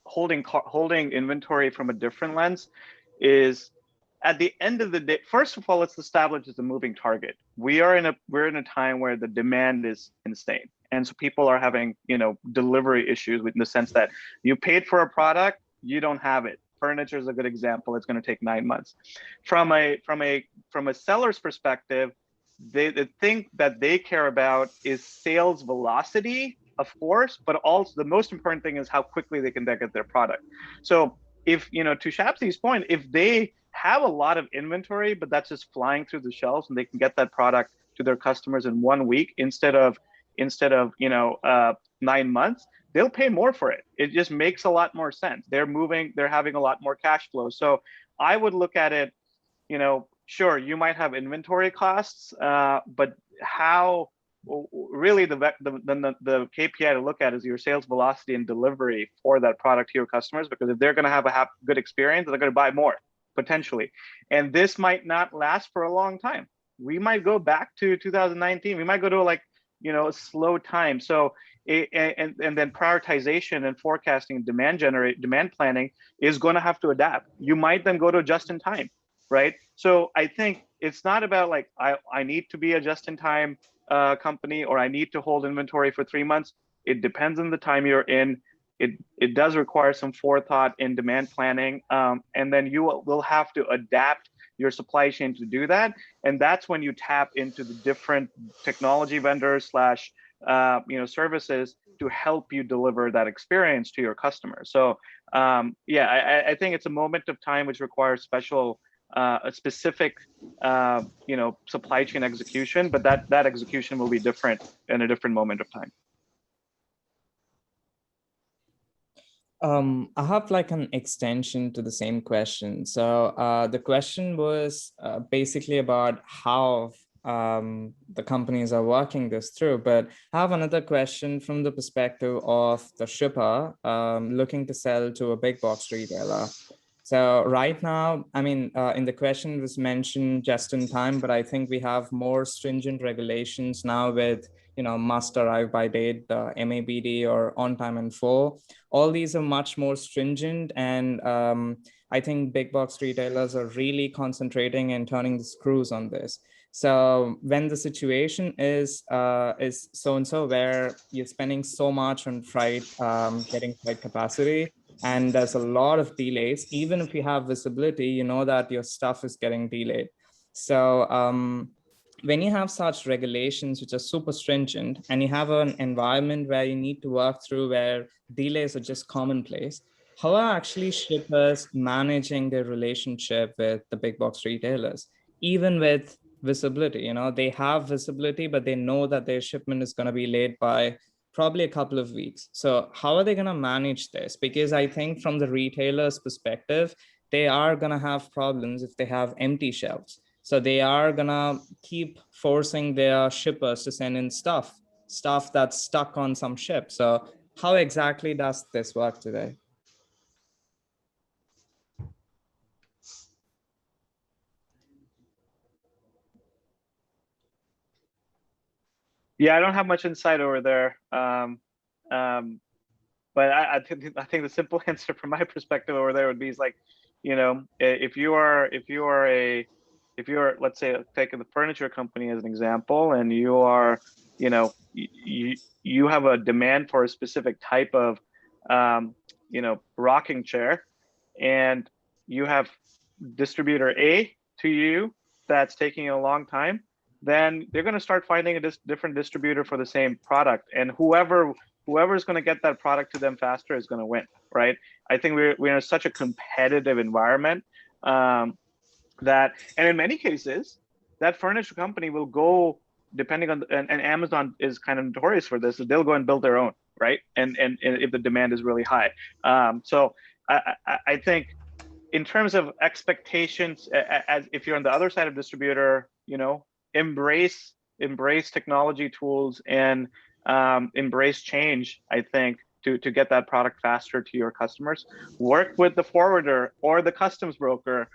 holding inventory from a different lens. Is at the end of the day, first of all, let's establish it's a moving target. We're in a time where the demand is insane. And so people are having, delivery issues in the sense that you paid for a product, you don't have it. Furniture is a good example. It's going to take 9 months. From a seller's perspective, the thing that they care about is sales velocity, of course, but also the most important thing is how quickly they can get their product. So if, to Shabsie's point, if they have a lot of inventory, but that's just flying through the shelves and they can get that product to their customers in 1 week instead of 9 months, they'll pay more for it. It just makes a lot more sense. They're having a lot more cash flow. So I would look at it, sure, you might have inventory costs, but how really the KPI to look at is your sales velocity and delivery for that product to your customers, because if they're going to have a good experience, they're going to buy more potentially. And this might not last for a long time. We might go back to 2019. We might go to a slow time. So and then prioritization and forecasting, demand planning is going to have to adapt. You might then go to just in time, right? So I think it's not about like I need to be a just in time company or I need to hold inventory for 3 months. It depends on the time you're in. It does require some forethought in demand planning, and then you will have to adapt your supply chain to do that. And that's when you tap into the different technology vendors / services to help you deliver that experience to your customers. So I think it's a moment of time which requires special a specific supply chain execution, but that execution will be different in a different moment of time. I have like an extension to the same question. So the question was basically about how the companies are working this through, but I have another question from the perspective of the shipper looking to sell to a big box retailer. So right now, I mean, in the question it was mentioned just in time, but I think we have more stringent regulations now with, must arrive by date, the MABD or on time in full. All these are much more stringent, and I think big box retailers are really concentrating and turning the screws on this. So when the situation is so and so, where you're spending so much on freight, getting freight capacity, and there's a lot of delays, even if you have visibility, you know that your stuff is getting delayed. So when you have such regulations which are super stringent, and you have an environment where you need to work through where delays are just commonplace, how are actually shippers managing their relationship with the big box retailers, even with visibility? They have visibility, but they know that their shipment is going to be late by probably a couple of weeks. So how are they going to manage this? Because I think from the retailer's perspective, they are going to have problems if they have empty shelves. So they are going to keep forcing their shippers to send in stuff that's stuck on some ship. So how exactly does this work today? Yeah, I don't have much insight over there. But I think the simple answer from my perspective over there would be is like, if you're let's say taking the furniture company as an example, and you are, you have a demand for a specific type of rocking chair, and you have distributor A to you that's taking a long time, then they're going to start finding a different distributor for the same product, and whoever's going to get that product to them faster is going to win, right? I think we're in such a competitive environment that, and in many cases, that furniture company will go, depending on, and Amazon is kind of notorious for this, they'll go and build their own, right? And if the demand is really high. So I think in terms of expectations, as if you're on the other side of distributor, embrace technology tools and embrace change, I think, to get that product faster to your customers. Work with the forwarder or the customs broker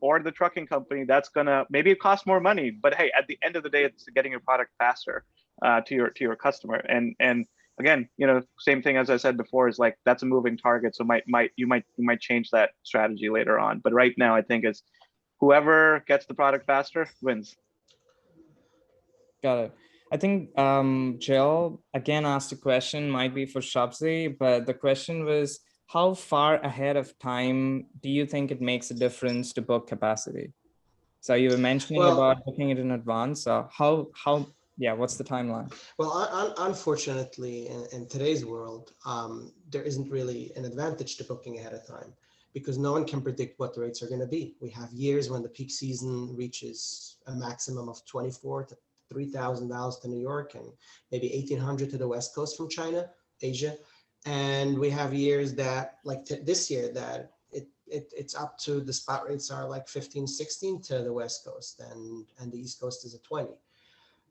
or the trucking company. That's gonna, maybe it costs more money, but hey, at the end of the day, it's getting your product faster to your customer. And again, same thing as I said before, is like, that's a moving target. So you might change that strategy later on. But right now, I think it's whoever gets the product faster wins. Got it. I think Jill again asked a question, might be for Shabsie, but the question was, how far ahead of time do you think it makes a difference to book capacity? So you were mentioning about booking it in advance. So what's the timeline? Well, unfortunately, in today's world, there isn't really an advantage to booking ahead of time, because no one can predict what the rates are going to be. We have years when the peak season reaches a maximum of $24,000 to $3,000 to New York, and maybe $1,800 to the West Coast from China, Asia. And we have years that, like this year, that it's up to, the spot rates are like 15, 16 to the West Coast, and the East Coast is at 20.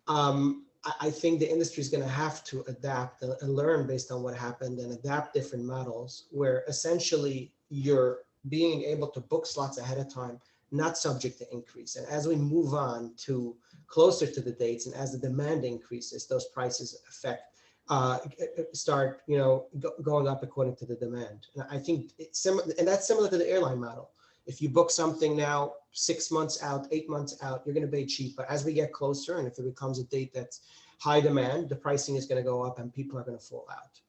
I think the industry is going to have to adapt and learn based on what happened, and adapt different models where essentially you're being able to book slots ahead of time, not subject to increase. And as we move on to closer to the dates, and as the demand increases, those prices start going up according to the demand. And I think it's similar, and that's similar to the airline model. If you book something now 6 months out, 8 months out, you're going to pay cheap. But as we get closer, and if it becomes a date that's high demand, the pricing is going to go up and people are going to fall out.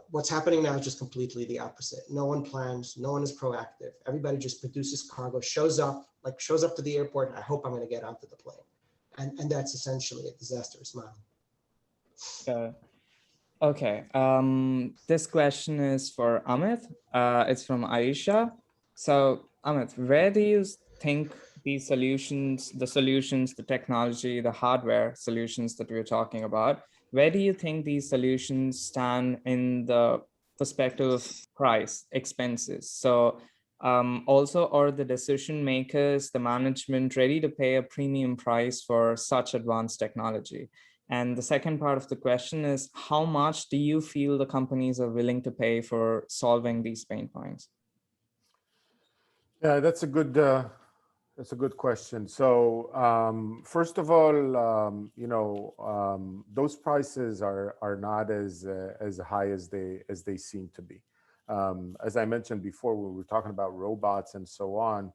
What's happening now is just completely the opposite. No one plans, no one is proactive. Everybody just produces cargo, shows up to the airport. I hope I'm going to get onto the plane. And that's essentially a disastrous model. Okay. This question is for Amit. It's from Aisha. So Amit, where do you think these solutions, the technology, the hardware solutions that we're talking about, where do you think these solutions stand in the perspective of price, expenses? So also, are the decision makers, the management ready to pay a premium price for such advanced technology? And the second part of the question is, how much do you feel the companies are willing to pay for solving these pain points? Yeah, that's a good question. So first of all, those prices are not as high as they seem to be. As I mentioned before, when we were talking about robots and so on,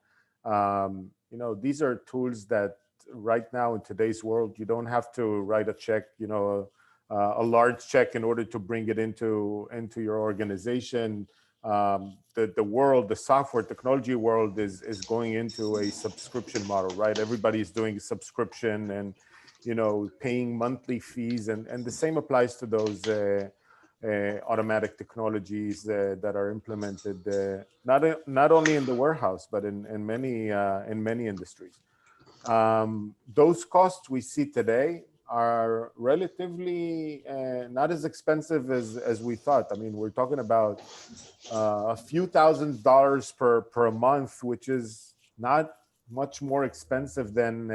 these are tools that right now in today's world, you don't have to write a check, a large check in order to bring it into your organization. The software technology world is going into a subscription model, right? Everybody is doing a subscription and, paying monthly fees, and the same applies to those automatic technologies that are implemented not only in the warehouse but in many industries. Those costs we see today are relatively not as expensive as we thought. I mean, we're talking about a few $1,000s per month, which is not much more expensive than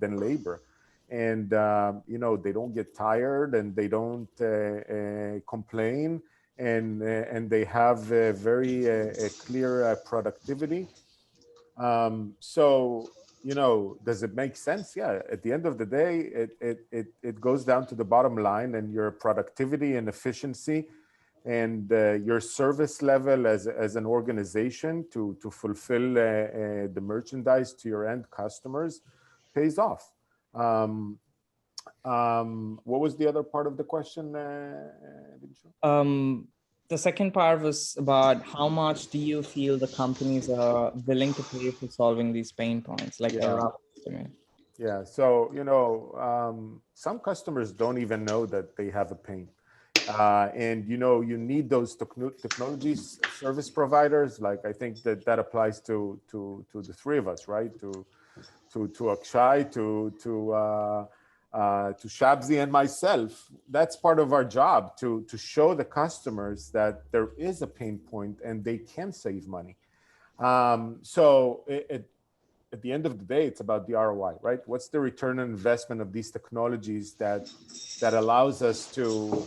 labor. And they don't get tired, and they don't complain, and they have a very clear productivity. So does it make sense? Yeah. At the end of the day, it goes down to the bottom line, and your productivity and efficiency and your service level as an organization to fulfill the merchandise to your end customers pays off. What was the other part of the question? The second part was about how much do you feel the companies are willing to pay for solving these pain points, like a rough estimate? Yeah. So, some customers don't even know that they have a pain. And you need those technologies service providers. Like, I think that applies to the three of us, right? To Akshay, to Shabsie and myself. That's part of our job, to show the customers that there is a pain point and they can save money. So at the end of the day, it's about the ROI, right? What's the return on investment of these technologies that allows us to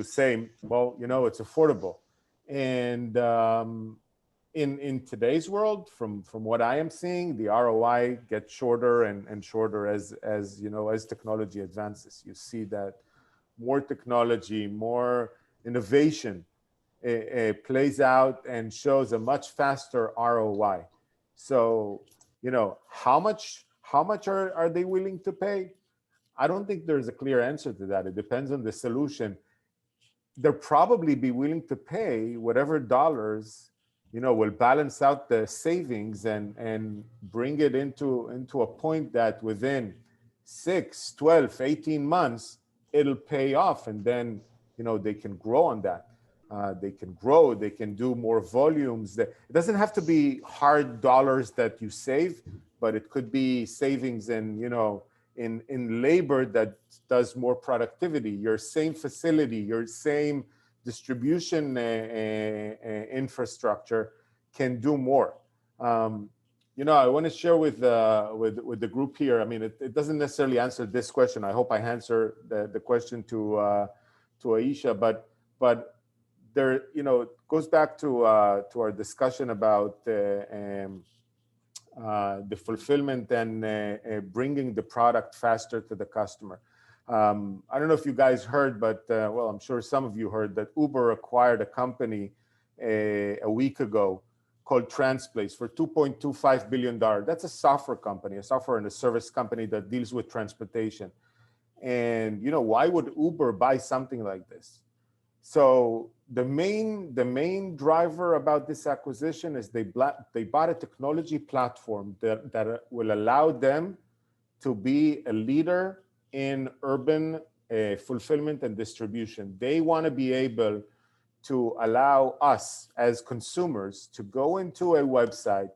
say, well, it's affordable. And in today's world, from what I am seeing, the ROI gets shorter and shorter as technology advances. You see that more technology, more innovation plays out and shows a much faster ROI. So, how much are they willing to pay? I don't think there's a clear answer to that. It depends on the solution. They'll probably be willing to pay whatever dollars, will balance out the savings and bring it into a point that within 6, 12, 18 months, it'll pay off. And then, they can grow on that. They can grow, they can do more volumes. It doesn't have to be hard dollars that you save, but it could be savings in labor that does more productivity. Your same facility, your same distribution infrastructure can do more. I want to share with the group here. I mean, it doesn't necessarily answer this question. I hope I answer the question to Aisha, but there, it goes back to our discussion about the fulfillment and bringing the product faster to the customer. I don't know if you guys heard, but well, I'm sure some of you heard that Uber acquired a company a week ago called Transplace for $2.25 billion. That's a software company, a software and a service company that deals with transportation. And why would Uber buy something like this? So the main driver about this acquisition is they bought a technology platform that will allow them to be a leader in urban fulfillment and distribution. They want to be able to allow us as consumers to go into a website,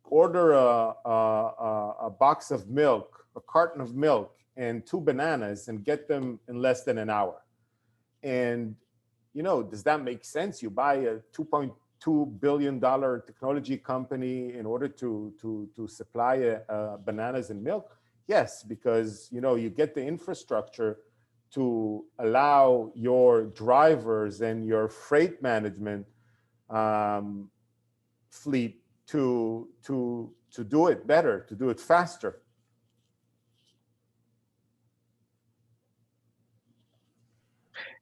order a box of milk, a carton of milk, and 2 bananas and get them in less than an hour. And, does that make sense? You buy a $2.2 billion technology company in order to supply bananas and milk? Yes, because, you get the infrastructure to allow your drivers and your freight management fleet to do it better, to do it faster.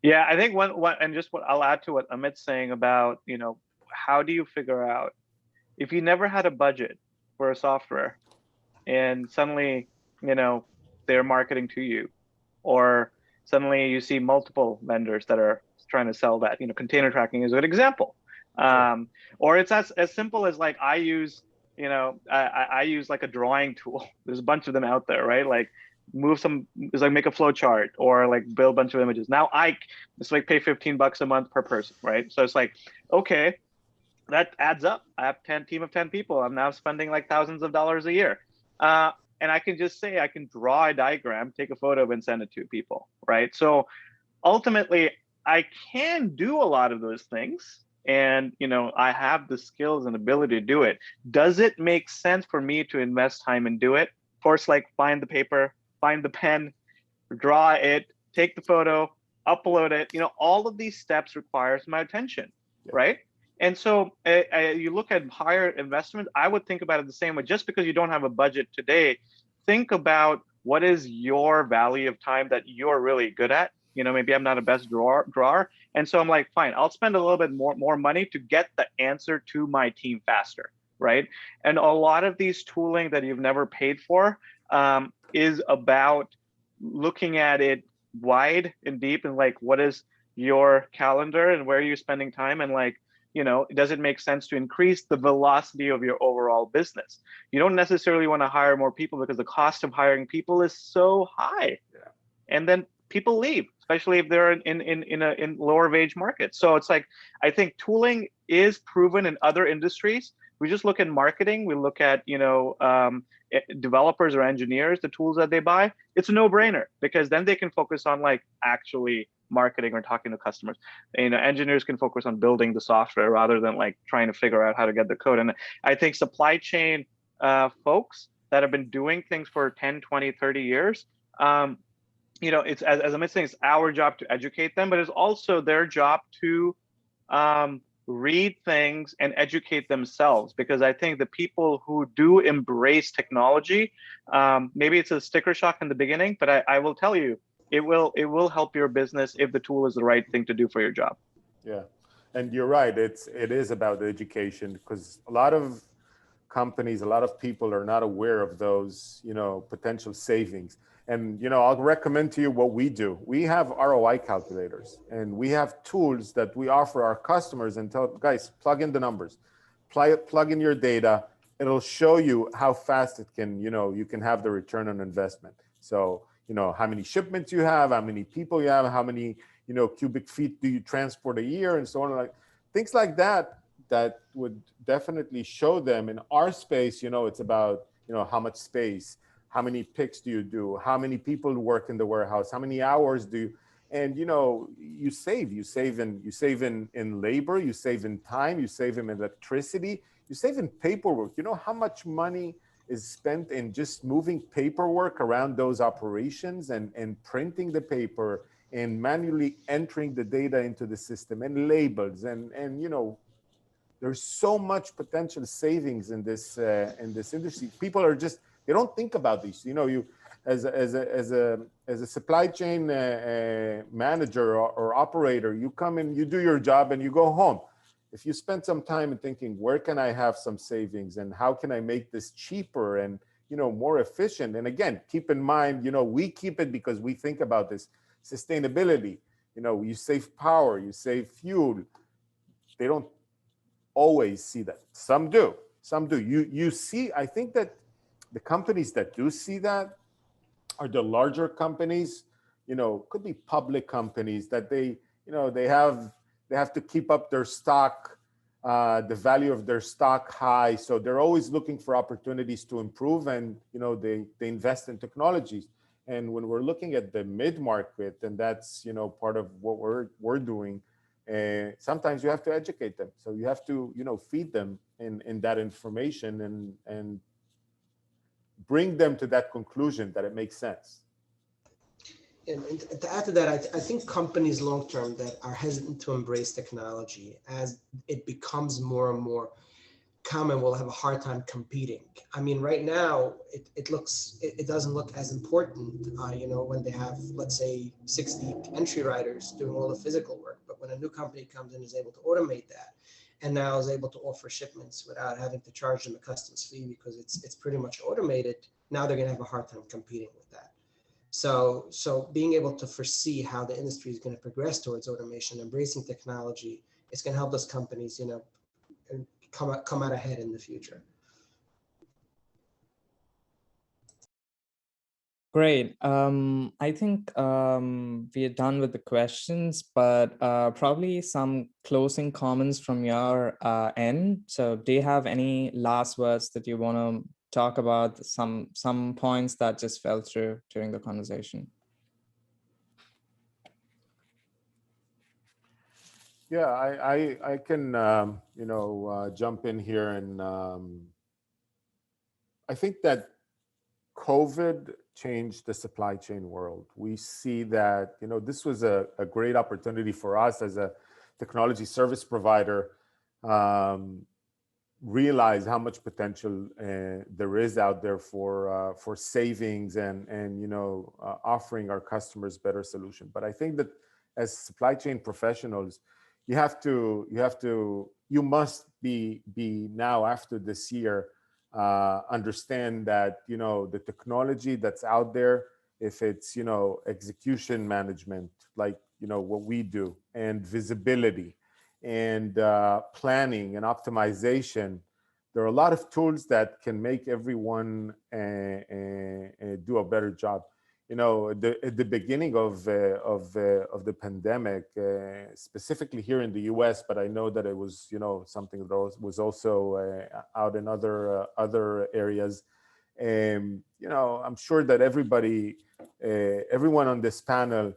Yeah, I think one and just what I'll add to what Amit's saying about, how do you figure out if you never had a budget for a software and suddenly, they're marketing to you, or suddenly you see multiple vendors that are trying to sell that, container tracking is a good example. Or it's as simple as like I use like a drawing tool. There's a bunch of them out there, right? Like make a flow chart or like build a bunch of images. Now it's like pay $15 a month per person, right? So it's like, okay, that adds up. I have team of 10 people. I'm now spending like thousands of dollars a year. And I can just say, I can draw a diagram, take a photo and send it to people, right? So ultimately I can do a lot of those things. And, I have the skills and ability to do it. Does it make sense for me to invest time and do it? Of course, like find the paper, find the pen, draw it, take the photo, upload it. All of these steps requires my attention, right? And so you look at higher investments, I would think about it the same way. Just because you don't have a budget today, think about what is your value of time that you're really good at. Maybe I'm not a best drawer. And so I'm like, fine, I'll spend a little bit more money to get the answer to my team faster, right? And a lot of these tooling that you've never paid for is about looking at it wide and deep and like, what is your calendar and where are you spending time? And like, does it make sense to increase the velocity of your overall business? You don't necessarily want to hire more people because the cost of hiring people is so high. Yeah. And then people leave, especially if they're in lower wage markets. So it's like, I think tooling is proven in other industries. We just look at marketing, we look at, developers or engineers, the tools that they buy, it's a no-brainer because then they can focus on like actually marketing or talking to customers. Engineers can focus on building the software rather than like trying to figure out how to get the code. And I think supply chain folks that have been doing things for 10, 20, 30 years, it's as I'm saying, it's our job to educate them, but it's also their job to read things and educate themselves. Because I think the people who do embrace technology, maybe it's a sticker shock in the beginning, but I will tell you, it will help your business if the tool is the right thing to do for your job. Yeah, and you're right. It is about education because a lot of companies, a lot of people are not aware of those, potential savings. And, I'll recommend to you what we do. We have ROI calculators and we have tools that we offer our customers and tell guys, plug in the numbers, plug in your data. It'll show you how fast it can, you can have the return on investment. So, how many shipments you have, how many people you have, how many, cubic feet do you transport a year and so on, like things like that would definitely show them. In our space, it's about, how much space, how many picks do you do, how many people work in the warehouse, how many hours do you, and you save in labor, you save in time, you save in electricity, you save in paperwork. How much money is spent in just moving paperwork around those operations and printing the paper and manually entering the data into the system and labels and there's so much potential savings in this industry. People are just, they don't think about these. You as a supply chain manager or operator, you come in, you do your job, and you go home. If you spend some time in thinking, where can I have some savings, and how can I make this cheaper and more efficient? And again, keep in mind, we keep it because we think about this sustainability. You save power, you save fuel. They don't always see that. Some do. You see, I think that the companies that do see that are the larger companies, could be public companies that they they have to keep up their stock, the value of their stock high. So they're always looking for opportunities to improve, and they invest in technologies. And when we're looking at the mid-market, and that's part of what we're doing, sometimes you have to educate them. So you have to feed them in that information and bring them to that conclusion that it makes sense. And to add to that, I think companies long-term that are hesitant to embrace technology, as it becomes more and more common, will have a hard time competing. I mean, right now, it doesn't look as important, when they have, let's say, 60 entry riders doing all the physical work. But when a new company comes in and is able to automate that, and now is able to offer shipments without having to charge them a customs fee because it's pretty much automated, now they're going to have a hard time competing with that. So being able to foresee how the industry is going to progress towards automation, embracing technology, is going to help those companies, come out ahead in the future. Great. I think we are done with the questions, but probably some closing comments from your end. So do you have any last words that you want to talk about, some points that just fell through during the conversation? Yeah, I can jump in here, and I think that COVID changed the supply chain world. We see that this was a great opportunity for us as a technology service provider. Realize how much potential there is out there for savings and offering our customers better solution. But I think that as supply chain professionals, you must be now, after this year, understand that the technology that's out there, if it's execution management, like what we do, and visibility, and planning and optimization, there are a lot of tools that can make everyone do a better job. At the beginning of the pandemic, specifically here in the U.S., but I know that it was something that was also out in other areas. I'm sure that everyone on this panel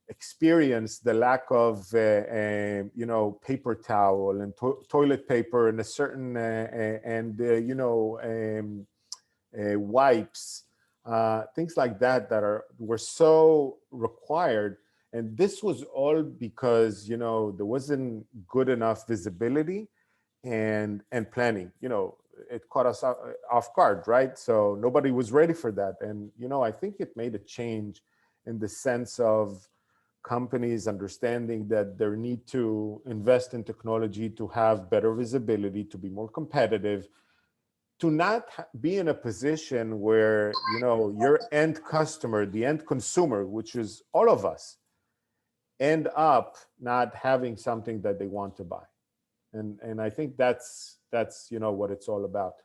experienced the lack of paper towel and toilet paper and a certain wipes, things like that were so required. And this was all because there wasn't good enough visibility and planning. It caught us off guard, right? So nobody was ready for that. And I think it made a change in the sense of companies understanding that they need to invest in technology to have better visibility, to be more competitive, to not be in a position where your end customer, the end consumer, which is all of us, end up not having something that they want to buy. And I think that's what it's all about.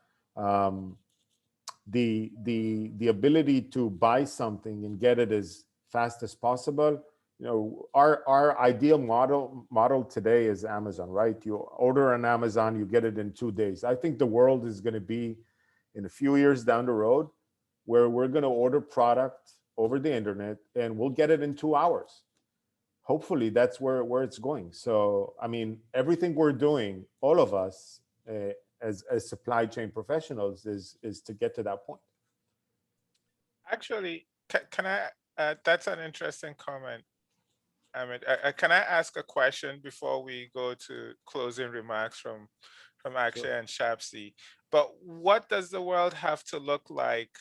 The ability to buy something and get it as fast as possible. Our ideal model today is Amazon, right? You order on Amazon, you get it in 2 days. I think the world is going to be, in a few years down the road, where we're going to order product over the internet and we'll get it in 2 hours. Hopefully that's where it's going. So, I mean, everything we're doing, all of us as supply chain professionals, is to get to that point. Actually, can I, that's an interesting comment. Amit, can I ask a question before we go to closing remarks from Akshay Sure. and Shabsie? But what does the world have to look like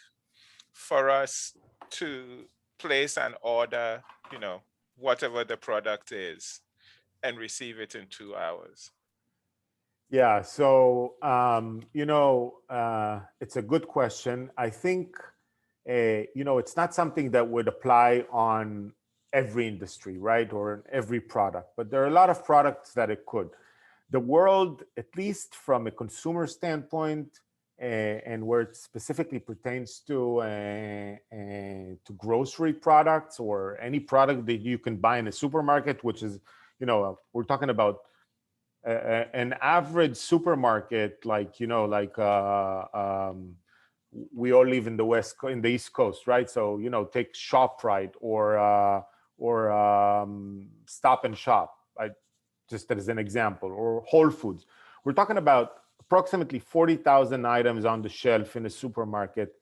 for us to place an order, whatever the product is, and receive it in 2 hours? Yeah, so it's a good question. I think it's not something that would apply on every industry, right, or in every product, but there are a lot of products that it could. The world, at least from a consumer standpoint, and where it specifically pertains to grocery products or any product that you can buy in a supermarket, which is we're talking about an average supermarket, like, we all live in the East Coast, right? So, take ShopRite or Stop and Shop, right? Just as an example, or Whole Foods. We're talking about approximately 40,000 items on the shelf in a supermarket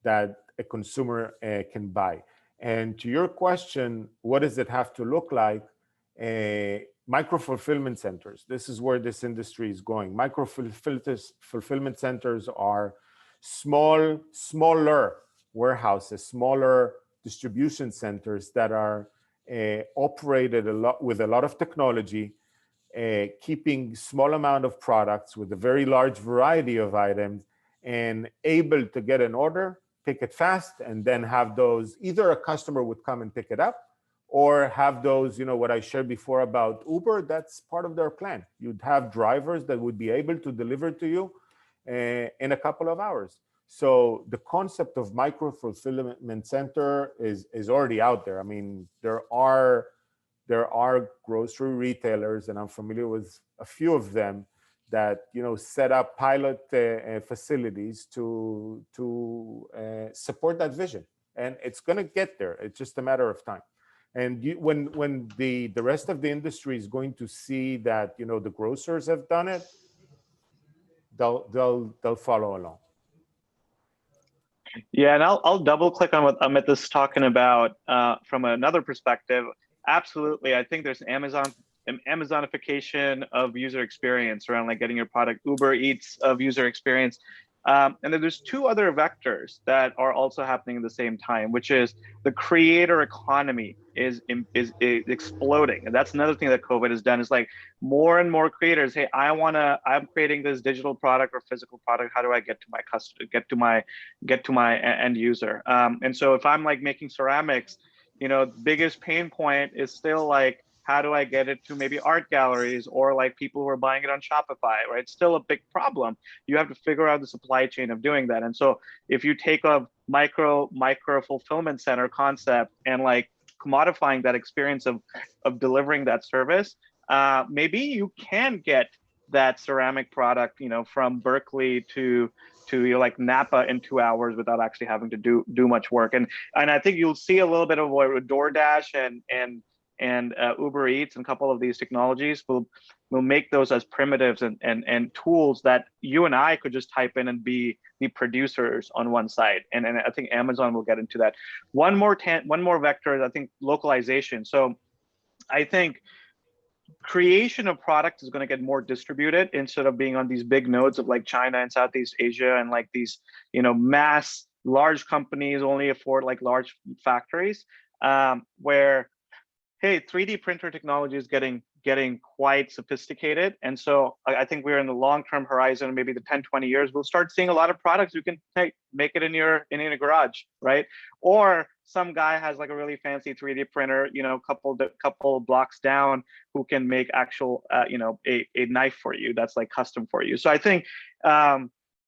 that a consumer can buy. And to your question, what does it have to look like? Micro-fulfillment centers. This is where this industry is going. Micro-fulfillment centers are smaller warehouses, smaller distribution centers that are operated with a lot of technology, keeping small amount of products with a very large variety of items, and able to get an order, pick it fast, and then have those, either a customer would come and pick it up, or have those, what I shared before about Uber, that's part of their plan. You'd have drivers that would be able to deliver to you in a couple of hours. So the concept of micro-fulfillment center is already out there. I mean, there are grocery retailers, and I'm familiar with a few of them, that set up pilot facilities to support that vision, and it's going to get there. It's just a matter of time. And when the rest of the industry is going to see that the grocers have done it, they'll follow along. Yeah, and I'll double click on what Amit is talking about from another perspective. Absolutely, I think there's an Amazonification of user experience around like getting your product, Uber Eats of user experience. And then there's two other vectors that are also happening at the same time, which is the creator economy is exploding. And that's another thing that COVID has done, is like more and more creators, hey, I'm creating this digital product or physical product. How do I get to my customer, get to my end user? And so if I'm like making ceramics, biggest pain point is still like, how do I get it to maybe art galleries or like people who are buying it on Shopify, right? It's still a big problem. You have to figure out the supply chain of doing that. And so if you take a micro fulfillment center concept and like commodifying that experience of delivering that service, maybe you can get that ceramic product, from Berkeley to like Napa in 2 hours without actually having to do much work. And I think you'll see a little bit of what DoorDash and Uber Eats and a couple of these technologies will make those as primitives and tools that you and I could just type in and be the producers on one side. And I think Amazon will get into that. One more vector is, I think, localization. So I think creation of product is going to get more distributed instead of being on these big nodes of like China and Southeast Asia and like these, mass large companies only afford like large factories, where, hey, 3D printer technology is getting quite sophisticated. And so I think we're in the long-term horizon, maybe the 10, 20 years, we'll start seeing a lot of products you can make it in your garage, right? Or some guy has like a really fancy 3D printer, couple blocks down, who can make actual, a knife for you that's like custom for you. So I think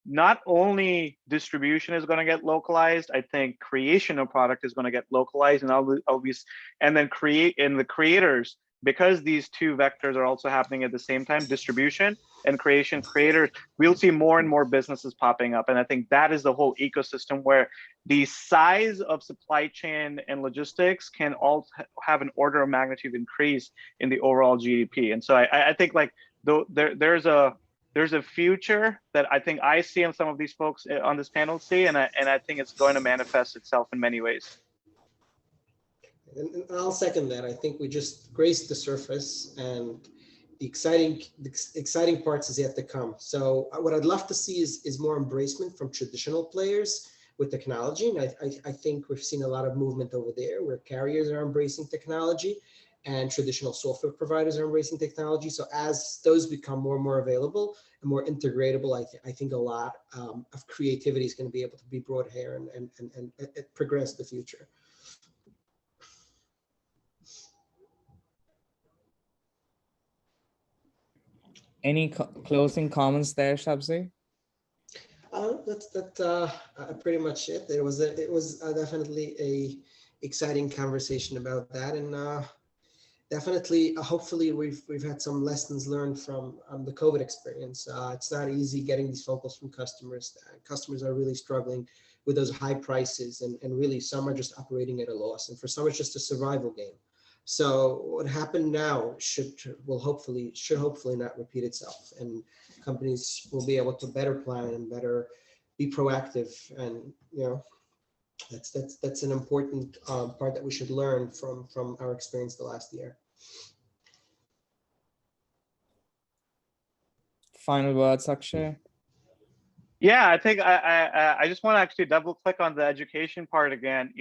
not only distribution is going to get localized, I think creation of product is going to get localized, and then the creators, because these two vectors are also happening at the same time, distribution and creators, we'll see more and more businesses popping up. And I think that is the whole ecosystem where the size of supply chain and logistics can all have an order of magnitude increase in the overall GDP. And so I think like there's a future that I think I see and some of these folks on this panel see, and I think it's going to manifest itself in many ways. And I'll second that. I think we just graced the surface, and the exciting parts is yet to come. So what I'd love to see is more embracement from traditional players with technology. And I think we've seen a lot of movement over there where carriers are embracing technology and traditional software providers are embracing technology. So as those become more and more available and more integratable, I think a lot of creativity is going to be able to be brought here and progress the future. Any closing comments there, Shabsie? That's pretty much it. It was definitely a exciting conversation about that, and definitely, hopefully we've had some lessons learned from the COVID experience. It's not easy getting these phone calls from customers. Customers are really struggling with those high prices, and really some are just operating at a loss, and for some it's just a survival game. So what happened now should hopefully not repeat itself, and companies will be able to better plan and better be proactive. And that's an important part that we should learn from our experience the last year. Final words, Akshay? Yeah, I think I just want to actually double click on the education part again.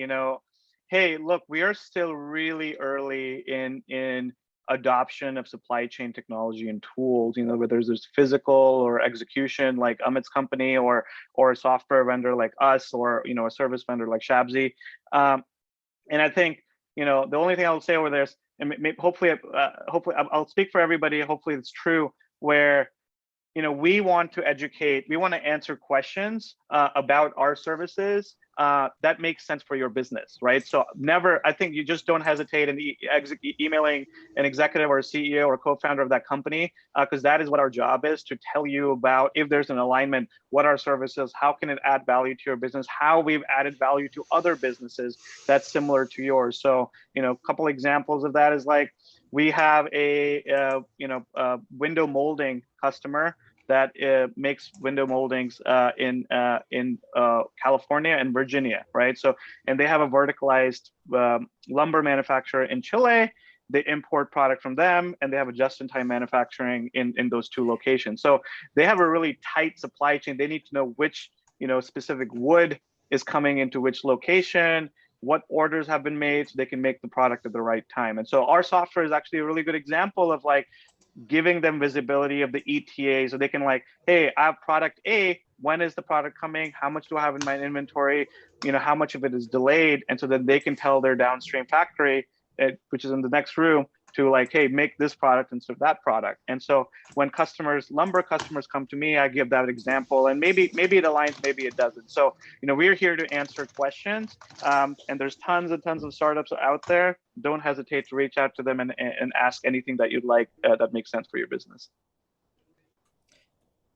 Hey, look, we are still really early in adoption of supply chain technology and tools, whether there's physical or execution like Amit's company, or a software vendor like us, or a service vendor like Shabsie. And I think the only thing I'll say over there is, and hopefully I'll speak for everybody. Hopefully it's true, where we want to educate, we want to answer questions about our services that makes sense for your business, right? So I think you just don't hesitate in emailing an executive or a CEO or co-founder of that company, because that is what our job is, to tell you about if there's an alignment, what our service is, how can it add value to your business, how we've added value to other businesses that's similar to yours. So, a couple examples of that is like, we have a window molding customer that makes window moldings in California and Virginia, right? So, and they have a verticalized lumber manufacturer in Chile. They import product from them, and they have a just-in-time manufacturing in those two locations. So they have a really tight supply chain. They need to know which specific wood is coming into which location, what orders have been made, so they can make the product at the right time. And so our software is actually a really good example of like giving them visibility of the ETA, so they can like, hey, I have product A, when is the product coming? How much do I have in my inventory? How much of it is delayed? And so that they can tell their downstream factory, which is in the next room, to like, hey, make this product instead of that product. And so when lumber customers come to me, I give that example, and maybe it aligns, maybe it doesn't. So, we're here to answer questions, and there's tons and tons of startups out there. Don't hesitate to reach out to them and ask anything that you'd like that makes sense for your business.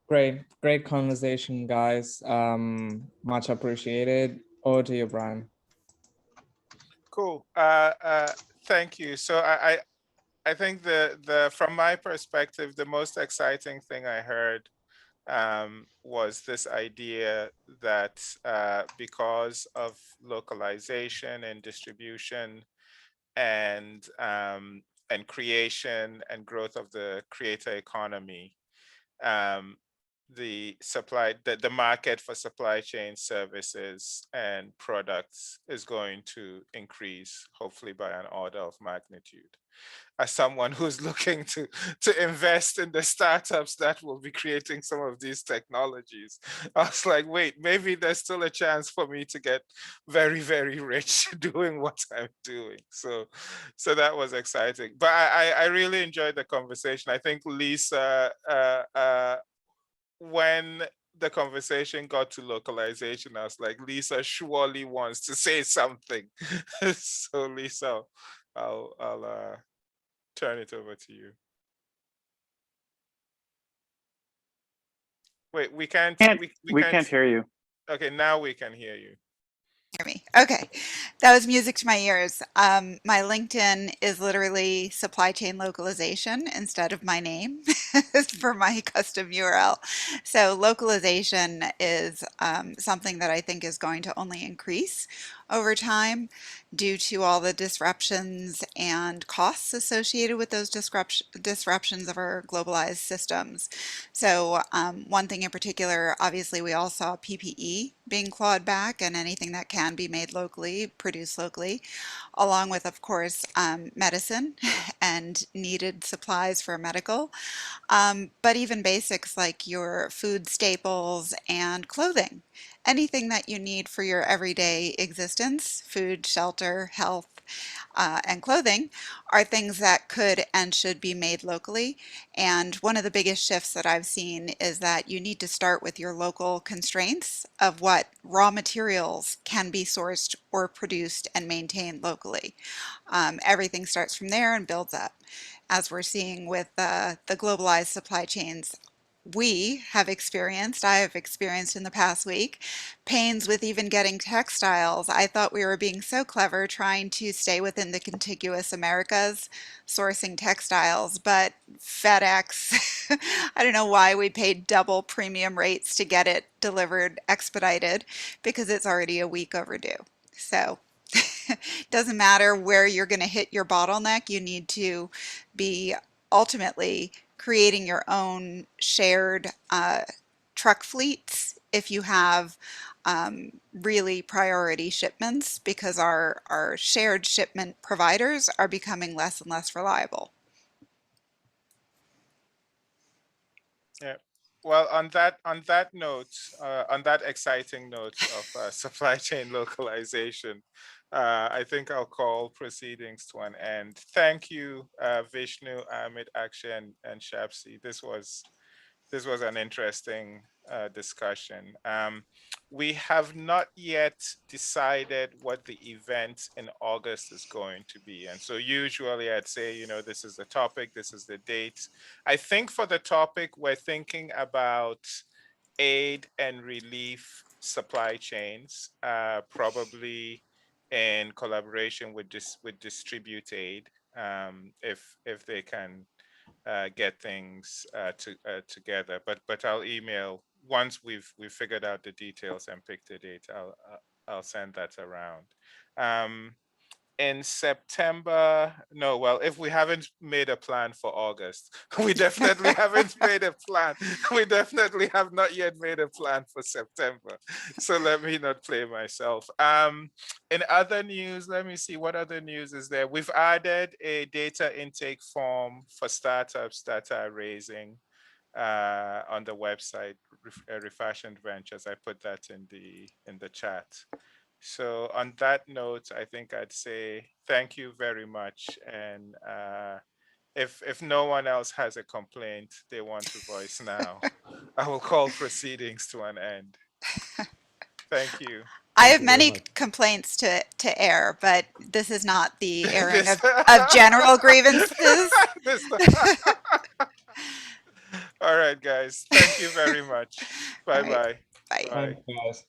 Great conversation, guys. Much appreciated. Over to you, Brian. Cool. Thank you. So I think from my perspective, the most exciting thing I heard was this idea that because of localization and distribution and creation and growth of the creator economy, the market for supply chain services and products is going to increase, hopefully by an order of magnitude. As someone who's looking to invest in the startups that will be creating some of these technologies, I was like, wait, maybe there's still a chance for me to get very, very rich doing what I'm doing. So that was exciting. But I really enjoyed the conversation. I think Lisa, when the conversation got to localization, I was like, Lisa surely wants to say something. So Lisa, I'll turn it over to you. Wait, we can't hear you. Okay, now we can hear you. Hear me. Okay, that was music to my ears. My LinkedIn is literally supply chain localization instead of my name for my custom URL. So localization is something that I think is going to only increase over time due to all the disruptions and costs associated with those disruptions of our globalized systems. So one thing in particular, obviously we all saw PPE being clawed back, and anything that can be made locally, produced locally, along with, of course, medicine and needed supplies for medical, but even basics like your food staples and clothing. Anything that you need for your everyday existence instance, food, shelter, health, and clothing, are things that could and should be made locally. And one of the biggest shifts that I've seen is that you need to start with your local constraints of what raw materials can be sourced or produced and maintained locally. Everything starts from there and builds up. As we're seeing with the globalized supply chains, I have experienced in the past week, pains with even getting textiles. I thought we were being so clever trying to stay within the contiguous Americas, sourcing textiles, but FedEx, I don't know why we paid double premium rates to get it delivered expedited because it's already a week overdue. So doesn't matter where you're going to hit your bottleneck, you need to be ultimately creating your own shared truck fleets if you have really priority shipments, because our shared shipment providers are becoming less and less reliable. Yeah. Well, on that note, on that exciting note of supply chain localization, I think I'll call proceedings to an end. Thank you, Vishnu, Amit, Akshay, and Shabsie. This was an interesting discussion. We have not yet decided what the event in August is going to be. And so usually I'd say, you know, this is the topic, this is the date. I think for the topic, we're thinking about aid and relief supply chains, probably in collaboration with Distribute Aid, if they can get things together. But I'll email once we've figured out the details and picked a date. I'll send that around. In September, no, well, if we haven't made a plan for August, we definitely haven't made a plan. We definitely have not yet made a plan for September. So let me not play myself. In other news, let me see what other news is there. We've added a data intake form for startups that are raising on the website, Refashioned Ventures. I put that in the chat. So on that note, I think I'd say thank you very much. And if no one else has a complaint they want to voice now, I will call proceedings to an end. Thank you. I Thank have you very many much. complaints to air, but this is not the airing of general grievances. This- All right, guys. Thank you very much. All right, Bye-bye. bye. Bye. Thanks, guys.